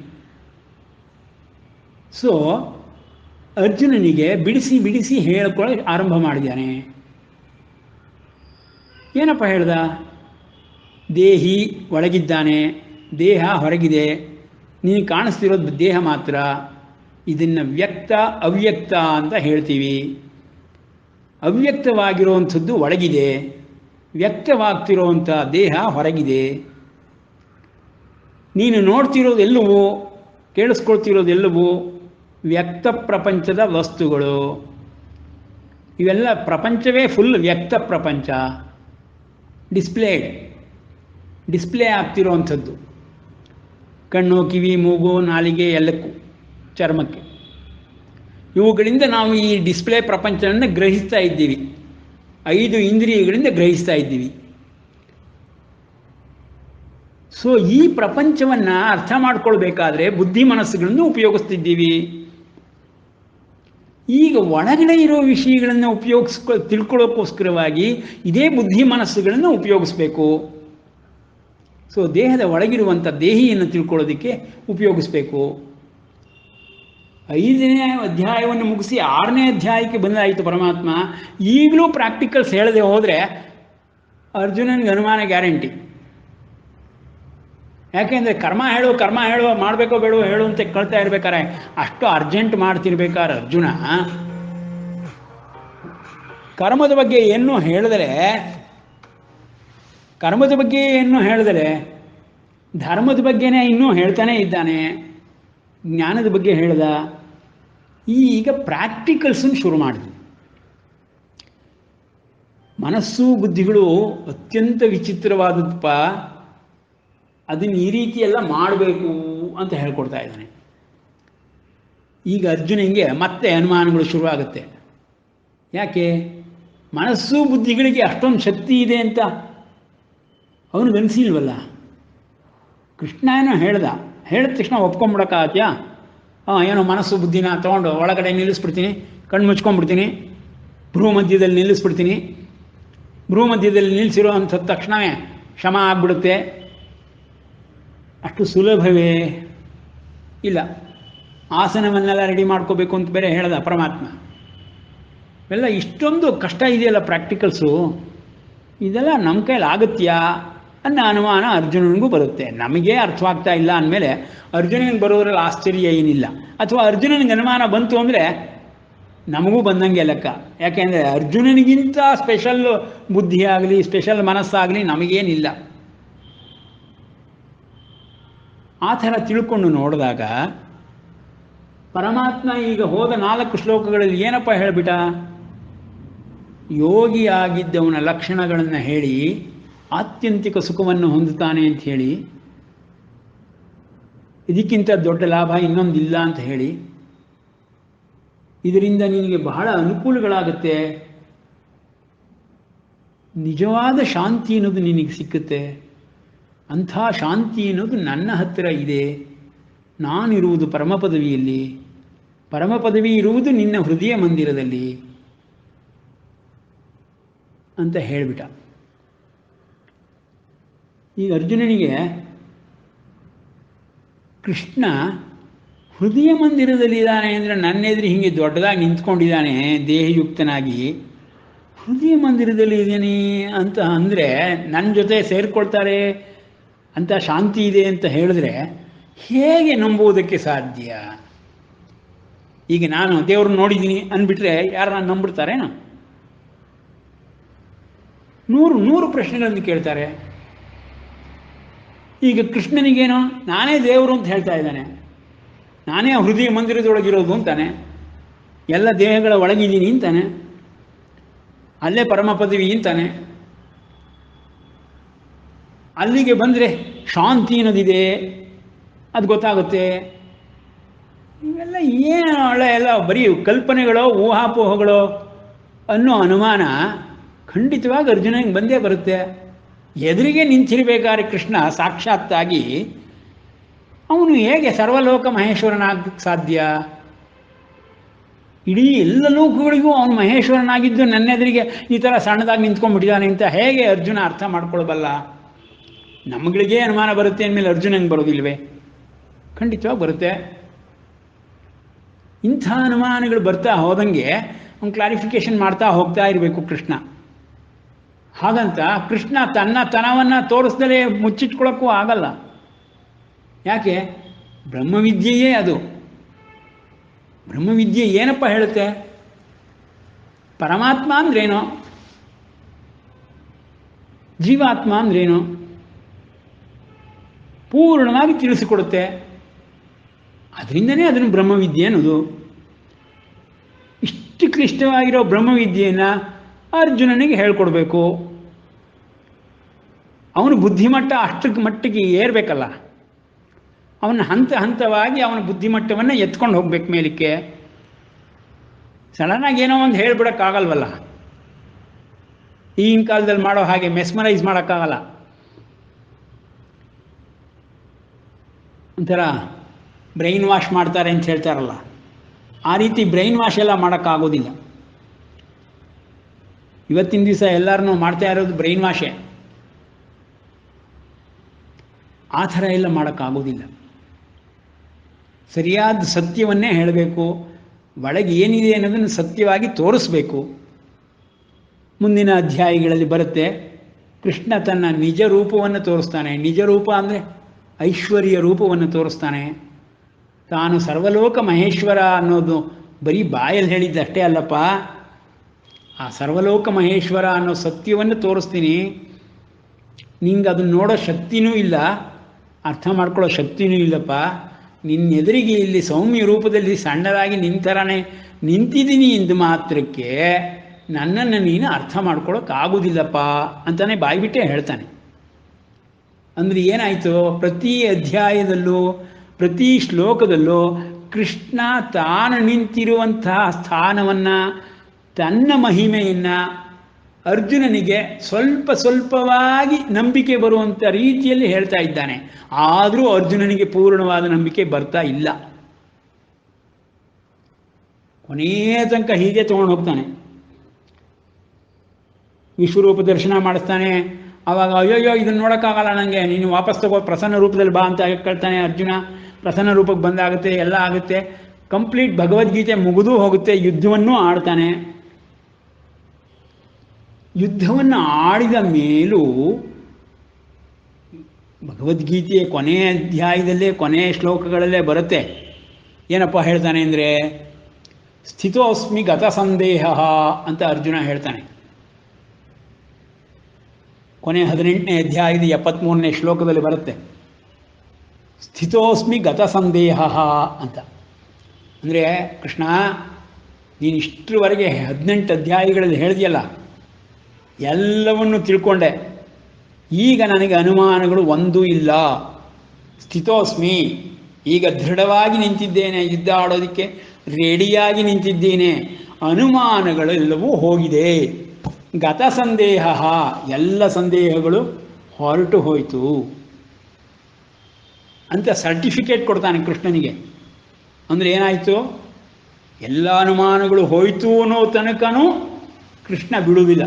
ಸೊ ಅರ್ಜುನನಿಗೆ ಬಿಡಿಸಿ ಬಿಡಿಸಿ ಹೇಳ್ಕೊಳ್ಳೋಕೆ ಆರಂಭ ಮಾಡಿದ್ದಾನೆ. ಏನಪ್ಪ ಹೇಳ್ದ? ದೇಹಿ ಒಳಗಿದ್ದಾನೆ, ದೇಹ ಹೊರಗಿದೆ, ನೀನು ಕಾಣಿಸ್ತಿರೋದು ದೇಹ ಮಾತ್ರ. ಇದನ್ನು ವ್ಯಕ್ತ ಅವ್ಯಕ್ತ ಅಂತ ಹೇಳ್ತೀವಿ. ಅವ್ಯಕ್ತವಾಗಿರುವಂಥದ್ದು ಒಳಗಿದೆ, ವ್ಯಕ್ತವಾಗ್ತಿರೋವಂಥ ದೇಹ ಹೊರಗಿದೆ. ನೀನು ನೋಡ್ತಿರೋದೆಲ್ಲವೂ, ಕೇಳಿಸ್ಕೊಳ್ತಿರೋದೆಲ್ಲವೂ ವ್ಯಕ್ತ ಪ್ರಪಂಚದ ವಸ್ತುಗಳು. ಇವೆಲ್ಲ ಪ್ರಪಂಚವೇ ಫುಲ್ ವ್ಯಕ್ತ ಪ್ರಪಂಚ. ಡಿಸ್ಪ್ಲೇ ಆಗ್ತಿರೋವಂಥದ್ದು. ಕಣ್ಣು, ಕಿವಿ, ಮೂಗು, ನಾಲಿಗೆ, ಎಲ್ಲಕ್ಕೂ, ಚರ್ಮಕ್ಕೆ, ಇವುಗಳಿಂದ ನಾವು ಈ ಡಿಸ್ಪ್ಲೇ ಪ್ರಪಂಚವನ್ನು ಗ್ರಹಿಸ್ತಾ ಇದ್ದೀವಿ. 5 ಇಂದ್ರಿಯಗಳಿಂದ ಗ್ರಹಿಸ್ತಾ ಇದ್ದೀವಿ. ಸೊ ಈ ಪ್ರಪಂಚವನ್ನು ಅರ್ಥ ಮಾಡ್ಕೊಳ್ಬೇಕಾದ್ರೆ ಬುದ್ಧಿ ಮನಸ್ಸುಗಳನ್ನು ಉಪಯೋಗಿಸ್ತಿದ್ದೀವಿ. ಈಗ ಒಳಗಡೆ ಇರೋ ವಿಷಯಗಳನ್ನು ತಿಳ್ಕೊಳ್ಳೋಕ್ಕೋಸ್ಕರವಾಗಿ ಇದೇ ಬುದ್ಧಿ ಮನಸ್ಸುಗಳನ್ನು ಉಪಯೋಗಿಸ್ಬೇಕು. ಸೊ ದೇಹದ ಒಳಗಿರುವಂಥ ದೇಹಿಯನ್ನು ತಿಳ್ಕೊಳ್ಳೋದಕ್ಕೆ ಉಪಯೋಗಿಸ್ಬೇಕು. 5ನೇ ಅಧ್ಯಾಯವನ್ನು ಮುಗಿಸಿ 6ನೇ ಅಧ್ಯಾಯಕ್ಕೆ ಬಂದಾಯಿತು ಪರಮಾತ್ಮ. ಈಗಲೂ ಪ್ರಾಕ್ಟಿಕಲ್ಸ್ ಹೇಳದೆ ಹೋದರೆ ಅರ್ಜುನನಿಗೆ ಅನುಮಾನ ಗ್ಯಾರಂಟಿ. ಯಾಕೆಂದರೆ ಕರ್ಮ ಹೇಳು, ಮಾಡಬೇಕೋ ಬೇಡೋ ಹೇಳು ಅಂತ ಕೇಳ್ತಾ ಇರ್ಬೇಕಾರೆ, ಅಷ್ಟು ಅರ್ಜೆಂಟ್ ಮಾಡ್ತಿರ್ಬೇಕಾದ್ರೆ ಅರ್ಜುನ ಕರ್ಮದ ಬಗ್ಗೆ ಏನು ಹೇಳಿದರೆ ಧರ್ಮದ ಬಗ್ಗೆನೇ ಇನ್ನೂ ಹೇಳ್ತಾನೇ ಇದ್ದಾನೆ. ಜ್ಞಾನದ ಬಗ್ಗೆ ಹೇಳ್ದ. ಈಗ ಪ್ರಾಕ್ಟಿಕಲ್ಸನ್ನು ಶುರು ಮಾಡಿದ್ವಿ. ಮನಸ್ಸು ಬುದ್ಧಿಗಳು ಅತ್ಯಂತ ವಿಚಿತ್ರವಾದದ್ದಪ್ಪ, ಅದನ್ನು ಈ ರೀತಿಯೆಲ್ಲ ಮಾಡಬೇಕು ಅಂತ ಹೇಳ್ಕೊಡ್ತಾ ಇದ್ದಾನೆ. ಈಗ ಅರ್ಜುನಿಗೆ ಮತ್ತೆ ಅನುಮಾನಗಳು ಶುರುವಾಗುತ್ತೆ. ಯಾಕೆ? ಮನಸ್ಸು ಬುದ್ಧಿಗಳಿಗೆ ಅಷ್ಟೊಂದು ಶಕ್ತಿ ಇದೆ ಅಂತ ಅವನಿಗನ್ಸಿಲ್ವಲ್ಲ. ಕೃಷ್ಣ ಏನೋ ಹೇಳಿದ ತಕ್ಷಣ ಒಪ್ಕೊಂಡ್ಬಿಡಕ್ಕಾಗತ್ಯಾ? ಏನೋ ಮನಸ್ಸು ಬುದ್ಧಿನ ತೊಗೊಂಡು ಒಳಗಡೆ ನಿಲ್ಲಿಸ್ಬಿಡ್ತೀನಿ, ಕಣ್ಣು ಮುಚ್ಕೊಂಡ್ಬಿಡ್ತೀನಿ, ಭ್ರೂ ಮಧ್ಯದಲ್ಲಿ ನಿಲ್ಲಿಸ್ಬಿಡ್ತೀನಿ, ಭ್ರೂ ಮಧ್ಯದಲ್ಲಿ ನಿಲ್ಲಿಸಿರೋ ಅಂಥ ತಕ್ಷಣವೇ ಕ್ಷಮ ಆಗ್ಬಿಡುತ್ತೆ. ಅಷ್ಟು ಸುಲಭವೇ? ಇಲ್ಲ. ಆಸನವನ್ನೆಲ್ಲ ರೆಡಿ ಮಾಡ್ಕೋಬೇಕು ಅಂತ ಬೇರೆ ಹೇಳ್ದ ಪರಮಾತ್ಮ. ಎಲ್ಲ ಇಷ್ಟೊಂದು ಕಷ್ಟ ಇದೆಯಲ್ಲ ಪ್ರಾಕ್ಟಿಕಲ್ಸು, ಇದೆಲ್ಲ ನಮ್ಮ ಕೈಲಿ ಆಗುತ್ತ್ಯಾ ಅನ್ನೋ ಅನುಮಾನ ಅರ್ಜುನನಿಗೂ ಬರುತ್ತೆ. ನಮಗೆ ಅರ್ಥವಾಗ್ತಾ ಇಲ್ಲ ಅಂದಮೇಲೆ ಅರ್ಜುನನಿಗೆ ಬರೋದ್ರಲ್ಲಿ ಆಶ್ಚರ್ಯ ಏನಿಲ್ಲ. ಅಥವಾ ಅರ್ಜುನನಿಗೆ ಅನುಮಾನ ಬಂತು ಅಂದರೆ ನಮಗೂ ಬಂದಂಗೆ ಲೆಕ್ಕ. ಯಾಕೆಂದರೆ ಅರ್ಜುನನಿಗಿಂತ ಸ್ಪೆಷಲ್ ಬುದ್ಧಿ ಆಗಲಿ ಸ್ಪೆಷಲ್ ಮನಸ್ಸಾಗಲಿ ನಮಗೇನಿಲ್ಲ. ಆ ಥರ ತಿಳ್ಕೊಂಡು ನೋಡಿದಾಗ ಪರಮಾತ್ಮ ಈಗ ಹೋದ 4 ಶ್ಲೋಕಗಳಲ್ಲಿ ಏನಪ್ಪ ಹೇಳಿಬಿಟ್ಟ? ಯೋಗಿಯಾಗಿದ್ದವನ ಲಕ್ಷಣಗಳನ್ನು ಹೇಳಿ ಆತ್ಯಂತಿಕ ಸುಖವನ್ನು ಹೊಂದುತ್ತಾನೆ ಅಂತ ಹೇಳಿ, ಇದಕ್ಕಿಂತ ದೊಡ್ಡ ಲಾಭ ಇನ್ನೊಂದಿಲ್ಲ ಅಂತ ಹೇಳಿ, ಇದರಿಂದ ನಿನಗೆ ಬಹಳ ಅನುಕೂಲಗಳಾಗುತ್ತೆ, ನಿಜವಾದ ಶಾಂತಿ ಅನ್ನೋದು ನಿನಗೆ ಸಿಕ್ಕುತ್ತೆ, ಅಂಥ ಶಾಂತಿ ಅನ್ನೋದು ನನ್ನ ಹತ್ತಿರ ಇದೆ, ನಾನಿರುವುದು ಪರಮಪದವಿಯಲ್ಲಿ, ಪರಮಪದವಿ ಇರುವುದು ನಿನ್ನ ಹೃದಯ ಮಂದಿರದಲ್ಲಿ ಅಂತ ಹೇಳಿಬಿಟ್ಟ. ಈ ಅರ್ಜುನನಿಗೆ ಕೃಷ್ಣ ಹೃದಯ ಮಂದಿರದಲ್ಲಿದ್ದಾನೆ ಅಂದರೆ ನನ್ನೆದುರು ಹೀಗೆ ದೊಡ್ಡದಾಗಿ ನಿಂತ್ಕೊಂಡಿದ್ದಾನೆ ದೇಹಯುಕ್ತನಾಗಿ, ಹೃದಯ ಮಂದಿರದಲ್ಲಿ ಇದ್ದೀನಿ ಅಂತ ಅಂದರೆ ನನ್ನ ಜೊತೆ ಸೇರಿಕೊಳ್ತಾರೆ ಅಂತ ಶಾಂತಿ ಇದೆ ಅಂತ ಹೇಳಿದ್ರೆ ಹೇಗೆ ನಂಬುವುದಕ್ಕೆ ಸಾಧ್ಯ? ಈಗ ನಾನು ದೇವ್ರನ್ನ ನೋಡಿದ್ದೀನಿ ಅಂದ್ಬಿಟ್ರೆ ಯಾರು ನಾನು ನಂಬಿಡ್ತಾರೇನೋ? 100 ಪ್ರಶ್ನೆಗಳನ್ನು ಕೇಳ್ತಾರೆ. ಈಗ ಕೃಷ್ಣನಿಗೇನೋ ನಾನೇ ದೇವರು ಅಂತ ಹೇಳ್ತಾ ಇದ್ದಾನೆ, ನಾನೇ ಹೃದಯ ಮಂದಿರದೊಳಗಿರೋದು ಅಂತಾನೆ, ಎಲ್ಲ ದೇಹಗಳ ಒಳಗಿದ್ದೀನಿ ಅಂತಾನೆ, ಅಲ್ಲೇ ಪರಮ ಪದವಿ ಅಂತಾನೆ. ಅಲ್ಲಿಗೆ ಬಂದರೆ ಶಾಂತಿ ಅನ್ನೋದಿದೆ, ಅದು ಗೊತ್ತಾಗುತ್ತೆ. ಇವೆಲ್ಲ ಏನು ಎಲ್ಲ ಬರೀ ಕಲ್ಪನೆಗಳೋ ಊಹಾಪೋಹಗಳೋ ಅನ್ನೋ ಅನುಮಾನ ಖಂಡಿತವಾಗಿ ಅರ್ಜುನನಿಗೆ ಬಂದೇ ಬರುತ್ತೆ. ಎದುರಿಗೆ ನಿಂತಿರಬೇಕಾದ್ರೆ ಕೃಷ್ಣ ಸಾಕ್ಷಾತ್ತಾಗಿ ಅವನು ಹೇಗೆ ಸರ್ವಲೋಕ ಮಹೇಶ್ವರನಾಗಕ್ಕೆ ಸಾಧ್ಯ? ಇಡೀ ಎಲ್ಲ ಲೋಕಗಳಿಗೂ ಅವನು ಮಹೇಶ್ವರನಾಗಿದ್ದು ನನ್ನೆದುರಿಗೆ ಈ ಥರ ಸಣ್ಣದಾಗಿ ನಿಂತ್ಕೊಂಡ್ಬಿಟ್ಟಿದ್ದಾನೆ ಅಂತ ಹೇಗೆ ಅರ್ಜುನ ಅರ್ಥ ಮಾಡ್ಕೊಳ್ಬಲ್ಲ? ನಮ್ಮಗಳಿಗೆ ಅನುಮಾನ ಬರುತ್ತೆ ಅಂದಮೇಲೆ ಅರ್ಜುನಂಗೆ ಬರೋದಿಲ್ವೇ? ಖಂಡಿತವಾಗಿ ಬರುತ್ತೆ. ಇಂಥ ಅನುಮಾನಗಳು ಬರ್ತಾ ಹೋದಂಗೆ ಅವ್ನು ಕ್ಲಾರಿಫಿಕೇಶನ್ ಮಾಡ್ತಾ ಹೋಗ್ತಾ ಇರಬೇಕು ಕೃಷ್ಣ. ಹಾಗಂತ ಕೃಷ್ಣ ತನ್ನ ತನವನ್ನು ತೋರಿಸ್ದಲೇ ಮುಚ್ಚಿಟ್ಕೊಳ್ಳೋಕ್ಕೂ ಆಗಲ್ಲ. ಯಾಕೆ? ಬ್ರಹ್ಮವಿದ್ಯೆಯೇ ಅದು. ಬ್ರಹ್ಮವಿದ್ಯೆ ಏನಪ್ಪ ಹೇಳುತ್ತೆ? ಪರಮಾತ್ಮ ಅಂದ್ರೇನು, ಜೀವಾತ್ಮ ಅಂದ್ರೇನು ಪೂರ್ಣವಾಗಿ ತಿಳಿಸಿಕೊಡುತ್ತೆ. ಅದರಿಂದನೇ ಅದನ್ನು ಬ್ರಹ್ಮವಿದ್ಯೆ ಅನ್ನೋದು. ಇಷ್ಟು ಕ್ಲಿಷ್ಟವಾಗಿರೋ ಬ್ರಹ್ಮವಿದ್ಯೆಯನ್ನು ಅರ್ಜುನನಿಗೆ ಹೇಳ್ಕೊಡ್ಬೇಕು. ಅವನು ಬುದ್ಧಿಮಟ್ಟ ಅಷ್ಟಕ್ಕೆ ಮಟ್ಟಿಗೆ ಏರಬೇಕಲ್ಲ. ಅವನ ಹಂತ ಹಂತವಾಗಿ ಅವನ ಬುದ್ಧಿಮಟ್ಟವನ್ನು ಎತ್ಕೊಂಡು ಹೋಗ್ಬೇಕು ಮೇಲಕ್ಕೆ. ಸಡನ್ನಾಗಿ ಏನೋ ಒಂದು ಹೇಳ್ಬಿಡೋಕ್ಕಾಗಲ್ವಲ್ಲ. ಈಗಿನ ಕಾಲದಲ್ಲಿ ಮಾಡೋ ಹಾಗೆ ಮೆಸ್ಮರೈಸ್ ಮಾಡೋಕ್ಕಾಗಲ್ಲ. ಒಂಥರ ಬ್ರೈನ್ ವಾಶ್ ಮಾಡ್ತಾರೆ ಅಂತ ಹೇಳ್ತಾರಲ್ಲ, ಆ ರೀತಿ ಬ್ರೈನ್ ವಾಶ್ ಎಲ್ಲ ಮಾಡೋಕ್ಕಾಗೋದಿಲ್ಲ. ಇವತ್ತಿನ ದಿವಸ ಎಲ್ಲರನ್ನೂ ಮಾಡ್ತಾ ಇರೋದು ಬ್ರೈನ್ ವಾಶೇ. ಆ ಥರ ಎಲ್ಲ ಮಾಡೋಕ್ಕಾಗೋದಿಲ್ಲ. ಸರಿಯಾದ ಸತ್ಯವನ್ನೇ ಹೇಳಬೇಕು. ಒಳಗೆ ಏನಿದೆ ಅನ್ನೋದನ್ನು ಸತ್ಯವಾಗಿ ತೋರಿಸ್ಬೇಕು. ಮುಂದಿನ ಅಧ್ಯಾಯಗಳಲ್ಲಿ ಬರುತ್ತೆ, ಕೃಷ್ಣ ತನ್ನ ನಿಜ ರೂಪವನ್ನು ತೋರಿಸ್ತಾನೆ. ನಿಜ ರೂಪ ಅಂದರೆ ಐಶ್ವರ್ಯ ರೂಪವನ್ನು ತೋರಿಸ್ತಾನೆ. ತಾನು ಸರ್ವಲೋಕ ಮಹೇಶ್ವರ ಅನ್ನೋದು ಬರೀ ಬಾಯಲ್ಲಿ ಹೇಳಿದ್ದಷ್ಟೇ ಅಲ್ಲಪ್ಪ, ಆ ಸರ್ವಲೋಕ ಮಹೇಶ್ವರ ಅನ್ನೋ ಸತ್ಯವನ್ನು ತೋರಿಸ್ತೀನಿ. ನಿಂಗೆ ಅದನ್ನು ನೋಡೋ ಶಕ್ತಿನೂ ಇಲ್ಲ, ಅರ್ಥ ಮಾಡ್ಕೊಳ್ಳೋ ಶಕ್ತಿನೂ ಇಲ್ಲಪ್ಪ. ನಿನ್ನ ಎದುರಿಗೆ ಇಲ್ಲಿ ಸೌಮ್ಯ ರೂಪದಲ್ಲಿ ಸಣ್ಣದಾಗಿ ನಿಂತರನೇ ನಿಂತಿದ್ದೀನಿ ಎಂದು ಮಾತ್ರಕ್ಕೆ ನನ್ನನ್ನು ನೀನು ಅರ್ಥ ಮಾಡ್ಕೊಳ್ಳೋಕ್ಕಾಗೋದಿಲ್ಲಪ್ಪ ಅಂತಾನೆ ಬಾಯ್ಬಿಟ್ಟೆ ಹೇಳ್ತಾನೆ. ಅಂದರೆ ಏನಾಯಿತು, ಪ್ರತಿ ಅಧ್ಯಾಯದಲ್ಲೂ ಪ್ರತಿ ಶ್ಲೋಕದಲ್ಲೂ ಕೃಷ್ಣ ತಾನು ನಿಂತಿರುವಂತಹ ಸ್ಥಾನವನ್ನು, ತನ್ನ ಮಹಿಮೆಯನ್ನು ಅರ್ಜುನನಿಗೆ ಸ್ವಲ್ಪ ಸ್ವಲ್ಪವಾಗಿ ನಂಬಿಕೆ ಬರುವಂಥ ರೀತಿಯಲ್ಲಿ ಹೇಳ್ತಾ ಇದ್ದಾನೆ. ಆದರೂ ಅರ್ಜುನನಿಗೆ ಪೂರ್ಣವಾದ ನಂಬಿಕೆ ಬರ್ತಾ ಇಲ್ಲ. ಕೊನೆಯ ತನಕ ಹೀಗೆ ತೊಗೊಂಡು ಹೋಗ್ತಾನೆ. ವಿಶ್ವರೂಪ ದರ್ಶನ ಮಾಡಿಸ್ತಾನೆ. ಆವಾಗ ಅಯ್ಯಯ್ಯೋ ಇದನ್ನು ನೋಡೋಕ್ಕಾಗಲ್ಲ ನನಗೆ, ನೀನು ವಾಪಸ್ ತಗೋ, ಪ್ರಸನ್ನ ರೂಪದಲ್ಲಿ ಬಾ ಅಂತ ಕೇಳ್ತಾನೆ ಅರ್ಜುನ. ಪ್ರಸನ್ನ ರೂಪಕ್ಕೆ ಬಂದಾಗುತ್ತೆ, ಎಲ್ಲ ಆಗುತ್ತೆ. ಕಂಪ್ಲೀಟ್ ಭಗವದ್ಗೀತೆ ಮುಗಿದು ಹೋಗುತ್ತೆ. ಯುದ್ಧವನ್ನು ಆಡ್ತಾನೆ. ಯುದ್ಧವನ್ನು ಆಡಿದ ಮೇಲೂ ಭಗವದ್ಗೀತೆಯ ಕೊನೆಯ ಅಧ್ಯಾಯದಲ್ಲೇ ಕೊನೆಯ ಶ್ಲೋಕಗಳಲ್ಲೇ ಬರುತ್ತೆ. ಏನಪ್ಪ ಹೇಳ್ತಾನೆ ಅಂದರೆ, ಸ್ಥಿತೋಸ್ಮಿ ಗತ ಸಂದೇಹ ಅಂತ ಅರ್ಜುನ ಹೇಳ್ತಾನೆ. ಕೊನೆ 18ನೇ ಅಧ್ಯಾಯದ 73ನೇ ಶ್ಲೋಕದಲ್ಲಿ ಬರುತ್ತೆ, ಸ್ಥಿತೋಸ್ಮಿ ಗತ ಸಂದೇಹ ಅಂತ. ಅಂದರೆ ಕೃಷ್ಣ, ನೀನು ಇಷ್ಟರವರೆಗೆ 18 ಅಧ್ಯಾಯಗಳಲ್ಲಿ ಹೇಳಿದೆಯಲ್ಲ, ಎಲ್ಲವನ್ನು ತಿಳ್ಕೊಂಡೆ. ಈಗ ನನಗೆ ಅನುಮಾನಗಳು ಒಂದೂ ಇಲ್ಲ. ಸ್ಥಿತೋಸ್ಮಿ, ಈಗ ದೃಢವಾಗಿ ನಿಂತಿದ್ದೇನೆ, ಯುದ್ಧ ಆಡೋದಕ್ಕೆ ರೆಡಿಯಾಗಿ ನಿಂತಿದ್ದೇನೆ. ಅನುಮಾನಗಳೆಲ್ಲವೂ ಹೋಗಿದೆ. ಗತ ಸಂದೇಹ, ಎಲ್ಲ ಸಂದೇಹಗಳು ಹೊರಟು ಹೋಯಿತು ಅಂತ ಸರ್ಟಿಫಿಕೇಟ್ ಕೊಡ್ತಾನೆ ಕೃಷ್ಣನಿಗೆ. ಅಂದರೆ ಏನಾಯಿತು, ಎಲ್ಲ ಅನುಮಾನಗಳು ಹೋಯಿತು ಅನ್ನೋ ತನಕನೂ ಕೃಷ್ಣ ಬಿಡುವುದಿಲ್ಲ,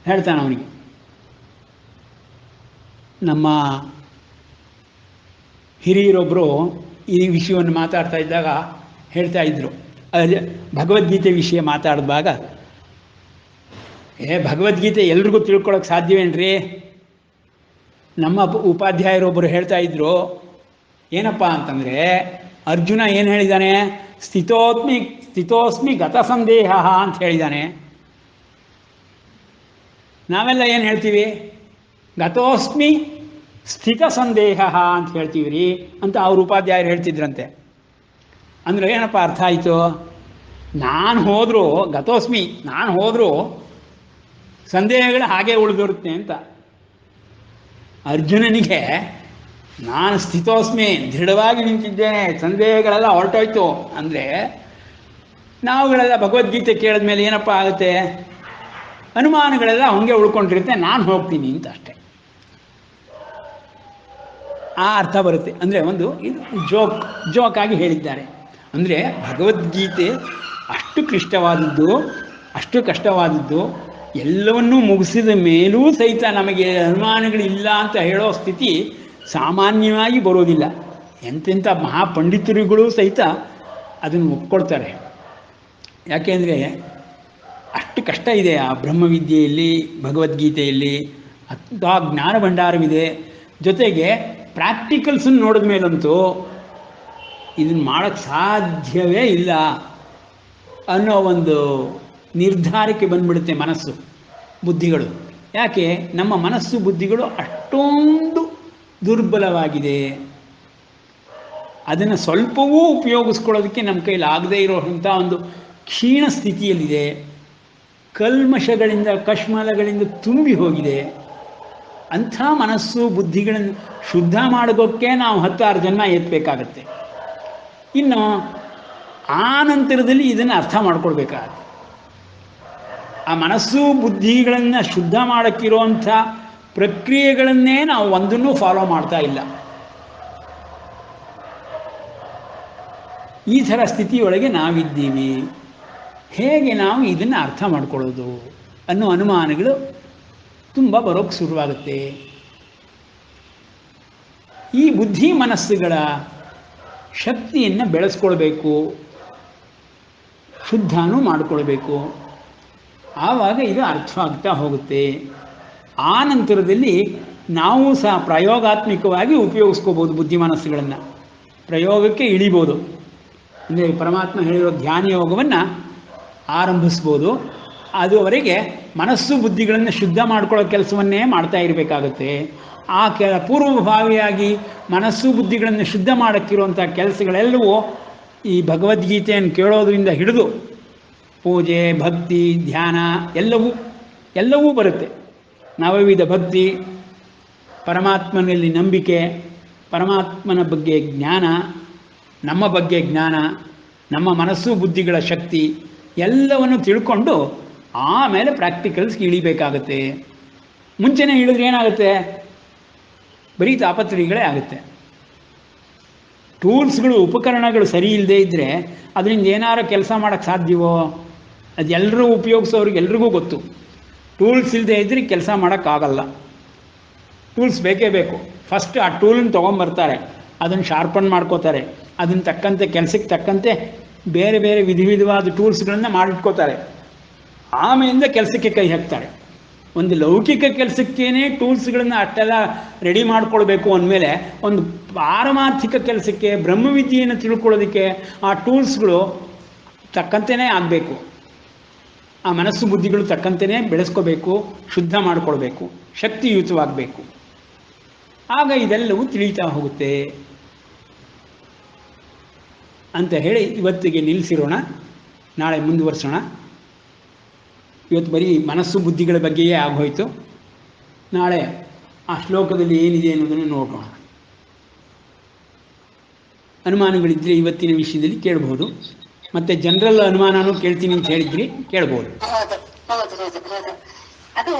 ಹೇಳ್ತಾನೆ ಅವನಿಗೆ. ನಮ್ಮ ಹಿರಿಯರೊಬ್ಬರು ಈ ವಿಷಯವನ್ನು ಮಾತಾಡ್ತಾ ಇದ್ದಾಗ ಹೇಳ್ತಾ ಇದ್ರು, ಭಗವದ್ಗೀತೆ ವಿಷಯ ಮಾತಾಡಿದಾಗ, ಭಗವದ್ಗೀತೆ ಎಲ್ರಿಗೂ ತಿಳ್ಕೊಳ್ಳೋಕೆ ಸಾಧ್ಯವೇನ್ರಿ? ನಮ್ಮ ಉಪಾಧ್ಯಾಯರೊಬ್ಬರು ಹೇಳ್ತಾ ಇದ್ರು, ಏನಪ್ಪ ಅಂತಂದರೆ, ಅರ್ಜುನ ಏನು ಹೇಳಿದ್ದಾನೆ, ಸ್ಥಿತೋಸ್ಮಿ ಗತ ಸಂದೇಹ ಅಂತ ಹೇಳಿದ್ದಾನೆ. ನಾವೆಲ್ಲ ಏನು ಹೇಳ್ತೀವಿ, ಗತೋಸ್ಮಿ ಸ್ಥಿತ ಸಂದೇಹ ಅಂತ ಹೇಳ್ತೀವಿ ರೀ ಅಂತ ಅವ್ರ ಉಪಾಧ್ಯಾಯರು ಹೇಳ್ತಿದ್ರಂತೆ. ಅಂದರೆ ಏನಪ್ಪ ಅರ್ಥ ಆಯಿತು, ನಾನು ಹೋದರೂ ಗತೋಸ್ಮಿ, ನಾನು ಹೋದರೂ ಸಂದೇಹಗಳು ಹಾಗೆ ಉಳಿದಿರುತ್ತೆ ಅಂತ. ಅರ್ಜುನನಿಗೆ ನಾನು ಸ್ಥಿತೋಸ್ಮಿ, ದೃಢವಾಗಿ ನಿಂತಿದ್ದೇನೆ, ಸಂದೇಹಗಳೆಲ್ಲ ಹೊರಟೋಯ್ತು ಅಂದರೆ, ನಾವುಗಳೆಲ್ಲ ಭಗವದ್ಗೀತೆ ಕೇಳಿದ ಮೇಲೆ ಏನಪ್ಪ ಆಗುತ್ತೆ, ಅನುಮಾನಗಳೆಲ್ಲ ಹಂಗೆ ಉಳ್ಕೊಂಡಿರುತ್ತೆ, ನಾನು ಹೋಗ್ತೀನಿ ಅಂತ ಅಷ್ಟೆ. ಆ ಅರ್ಥ ಬರುತ್ತೆ. ಅಂದರೆ ಒಂದು ಇದು ಜೋಕಾಗಿ ಹೇಳಿದ್ದಾರೆ. ಅಂದರೆ ಭಗವದ್ಗೀತೆ ಅಷ್ಟು ಕ್ಲಿಷ್ಟವಾದದ್ದು, ಅಷ್ಟು ಕಷ್ಟವಾದದ್ದು, ಎಲ್ಲವನ್ನೂ ಮುಗಿಸಿದ ಮೇಲೂ ಸಹಿತ ನಮಗೆ ಅನುಮಾನಗಳಿಲ್ಲ ಅಂತ ಹೇಳೋ ಸ್ಥಿತಿ ಸಾಮಾನ್ಯವಾಗಿ ಬರೋದಿಲ್ಲ. ಎಂತೆಂಥ ಮಹಾಪಂಡಿತರುಗಳು ಸಹಿತ ಅದನ್ನು ಒಪ್ಕೊಳ್ತಾರೆ. ಯಾಕೆಂದರೆ ಅಷ್ಟು ಕಷ್ಟ ಇದೆ ಆ ಬ್ರಹ್ಮವಿದ್ಯೆಯಲ್ಲಿ, ಭಗವದ್ಗೀತೆಯಲ್ಲಿ. ಅಂಥ ಜ್ಞಾನ ಭಂಡಾರವಿದೆ. ಜೊತೆಗೆ ಪ್ರಾಕ್ಟಿಕಲ್ಸನ್ನು ನೋಡಿದ ಮೇಲಂತೂ ಇದನ್ನು ಮಾಡೋಕ್ಕೆ ಸಾಧ್ಯವೇ ಇಲ್ಲ ಅನ್ನೋ ಒಂದು ನಿರ್ಧಾರಕ್ಕೆ ಬಂದ್ಬಿಡುತ್ತೆ ಮನಸ್ಸು, ಬುದ್ಧಿಗಳು. ಯಾಕೆ, ನಮ್ಮ ಮನಸ್ಸು ಬುದ್ಧಿಗಳು ಅಷ್ಟೊಂದು ದುರ್ಬಲವಾಗಿದೆ. ಅದನ್ನು ಸ್ವಲ್ಪವೂ ಉಪಯೋಗಿಸ್ಕೊಳ್ಳೋದಕ್ಕೆ ನಮ್ಮ ಕೈಲಿ ಆಗದೇ ಇರೋಂಥ ಒಂದು ಕ್ಷೀಣ ಸ್ಥಿತಿಯಲ್ಲಿದೆ. ಕಲ್ಮಶಗಳಿಂದ, ಕಶ್ಮಲಗಳಿಂದ ತುಂಬಿ ಹೋಗಿದೆ. ಅಂಥ ಮನಸ್ಸು ಬುದ್ಧಿಗಳನ್ನು ಶುದ್ಧ ಮಾಡೋಕ್ಕೆ ನಾವು 10,000 ಜನ್ಮ ಎತ್ತಬೇಕಾಗತ್ತೆ. ಇನ್ನು ಆ ನಂತರದಲ್ಲಿ ಇದನ್ನು ಅರ್ಥ ಮಾಡ್ಕೊಳ್ಬೇಕಾಗತ್ತೆ. ಆ ಮನಸ್ಸು ಬುದ್ಧಿಗಳನ್ನು ಶುದ್ಧ ಮಾಡೋಕ್ಕಿರುವಂಥ ಪ್ರಕ್ರಿಯೆಗಳನ್ನೇ ನಾವು ಒಂದನ್ನು ಫಾಲೋ ಮಾಡ್ತಾ ಇಲ್ಲ. ಈ ಥರ ಸ್ಥಿತಿಯೊಳಗೆ ನಾವಿದ್ದೀವಿ. ಹೇಗೆ ನಾವು ಇದನ್ನು ಅರ್ಥ ಮಾಡ್ಕೊಳ್ಳೋದು ಅನ್ನೋ ಅನುಮಾನಗಳು ತುಂಬ ಬರೋಕ್ಕೆ ಶುರುವಾಗುತ್ತೆ. ಈ ಬುದ್ಧಿ ಮನಸ್ಸುಗಳ ಶಕ್ತಿಯನ್ನು ಬೆಳೆಸ್ಕೊಳ್ಬೇಕು, ಶುದ್ಧನೂ ಮಾಡಿಕೊಳ್ಬೇಕು. ಆವಾಗ ಇದು ಅರ್ಥವಾಗ್ತಾ ಹೋಗುತ್ತೆ. ಆ ನಂತರದಲ್ಲಿ ನಾವು ಸಹ ಪ್ರಯೋಗಾತ್ಮಕವಾಗಿ ಉಪಯೋಗಿಸ್ಕೋಬೋದು ಬುದ್ಧಿ ಮನಸ್ಸುಗಳನ್ನು, ಪ್ರಯೋಗಕ್ಕೆ ಇಳಿಬೋದು. ಅಂದರೆ ಪರಮಾತ್ಮ ಹೇಳಿರೋ ಧ್ಯಾನ ಯೋಗವನ್ನು ಆರಂಭಿಸ್ಬೋದು. ಅದುವರೆಗೆ ಮನಸ್ಸು ಬುದ್ಧಿಗಳನ್ನು ಶುದ್ಧ ಮಾಡ್ಕೊಳ್ಳೋ ಕೆಲಸವನ್ನೇ ಮಾಡ್ತಾ ಇರಬೇಕಾಗುತ್ತೆ. ಆ ಪೂರ್ವಭಾವಿಯಾಗಿ ಮನಸ್ಸು ಬುದ್ಧಿಗಳನ್ನು ಶುದ್ಧ ಮಾಡೋಕ್ಕಿರುವಂಥ ಕೆಲಸಗಳೆಲ್ಲವೂ ಈ ಭಗವದ್ಗೀತೆಯನ್ನು ಕೇಳೋದ್ರಿಂದ ಹಿಡಿದು ಪೂಜೆ, ಭಕ್ತಿ, ಧ್ಯಾನ ಎಲ್ಲವೂ ಬರುತ್ತೆ. ನವವಿಧ ಭಕ್ತಿ, ಪರಮಾತ್ಮನಲ್ಲಿ ನಂಬಿಕೆ, ಪರಮಾತ್ಮನ ಬಗ್ಗೆ ಜ್ಞಾನ, ನಮ್ಮ ಬಗ್ಗೆ ಜ್ಞಾನ, ನಮ್ಮ ಮನಸ್ಸು ಬುದ್ಧಿಗಳ ಶಕ್ತಿ ಎಲ್ಲವನ್ನು ತಿಳ್ಕೊಂಡು ಆಮೇಲೆ ಪ್ರಾಕ್ಟಿಕಲ್ಸ್ಗೆ ಇಳಿಬೇಕಾಗತ್ತೆ. ಮುಂಚೆನೇ ಇಳಿದ್ರೆ ಏನಾಗುತ್ತೆ? ಬರೀ ತಾಪತ್ರಯಗಳೇ ಆಗುತ್ತೆ. ಟೂಲ್ಸ್ಗಳು, ಉಪಕರಣಗಳು ಸರಿ ಇಲ್ಲದೆ ಇದ್ದರೆ ಅದರಿಂದ ಏನಾರು ಕೆಲಸ ಮಾಡೋಕ್ಕೆ ಸಾಧ್ಯವೋ? ಅದು ಎಲ್ಲರೂ ಉಪಯೋಗಿಸೋರಿಗೆ ಎಲ್ರಿಗೂ ಗೊತ್ತು. ಟೂಲ್ಸ್ ಇಲ್ಲದೆ ಇದ್ದರೆ ಕೆಲಸ ಮಾಡೋಕ್ಕಾಗಲ್ಲ. ಟೂಲ್ಸ್ ಬೇಕೇ ಬೇಕು. ಫಸ್ಟ್ ಆ ಟೂಲನ್ನು ತೊಗೊಂಬರ್ತಾರೆ, ಅದನ್ನು ಶಾರ್ಪನ್ ಮಾಡ್ಕೋತಾರೆ, ಅದನ್ನು ತಕ್ಕಂತೆ ಕೆಲಸಕ್ಕೆ ತಕ್ಕಂತೆ ಬೇರೆ ಬೇರೆ ವಿಧವಾದ ಟೂಲ್ಸ್ಗಳನ್ನು ಮಾಡಿಟ್ಕೋತಾರೆ. ಆಮೇಲಿಂದ ಕೆಲಸಕ್ಕೆ ಕೈ ಹಾಕ್ತಾರೆ. ಒಂದು ಲೌಕಿಕ ಕೆಲಸಕ್ಕೇನೆ ಟೂಲ್ಸ್ಗಳನ್ನು ಅಷ್ಟೆಲ್ಲ ರೆಡಿ ಮಾಡ್ಕೊಳ್ಬೇಕು ಅಂದಮೇಲೆ ಒಂದು ಪಾರಮಾರ್ಥಿಕ ಕೆಲಸಕ್ಕೆ, ಬ್ರಹ್ಮವಿದ್ಯೆಯನ್ನು ತಿಳ್ಕೊಳ್ಳೋದಕ್ಕೆ ಆ ಟೂಲ್ಸ್ಗಳು ತಕ್ಕಂತೆಯೇ ಆಗಬೇಕು. ಆ ಮನಸ್ಸು ಬುದ್ಧಿಗಳು ತಕ್ಕಂತೆಯೇ ಬೆಳೆಸ್ಕೋಬೇಕು, ಶುದ್ಧ ಮಾಡಿಕೊಳ್ಬೇಕು, ಶಕ್ತಿಯುತವಾಗಬೇಕು. ಆಗ ಇದೆಲ್ಲವೂ ತಿಳಿತಾ ಹೋಗುತ್ತೆ ಅಂತ ಹೇಳಿ ಇವತ್ತಿಗೆ ನಿಲ್ಲಿಸಿರೋಣ. ನಾಳೆ ಮುಂದುವರಿಸೋಣ. ಇವತ್ತು ಬರೀ ಮನಸ್ಸು ಬುದ್ಧಿಗಳ ಬಗ್ಗೆಯೇ ಆಗೋಯ್ತು. ನಾಳೆ ಆ ಶ್ಲೋಕದಲ್ಲಿ ಏನಿದೆ ಅನ್ನೋದನ್ನು ನೋಡೋಣ. ಅನುಮಾನಗಳಿದ್ದರೆ ಇವತ್ತಿನ ವಿಷಯದಲ್ಲಿ ಕೇಳಬಹುದು. ಮತ್ತು ಜನರಲ್ ಅನುಮಾನನೂ ಕೇಳ್ತೀನಿ ಅಂತ ಹೇಳಿದ್ರಿ, ಕೇಳ್ಬೋದು. ಅದು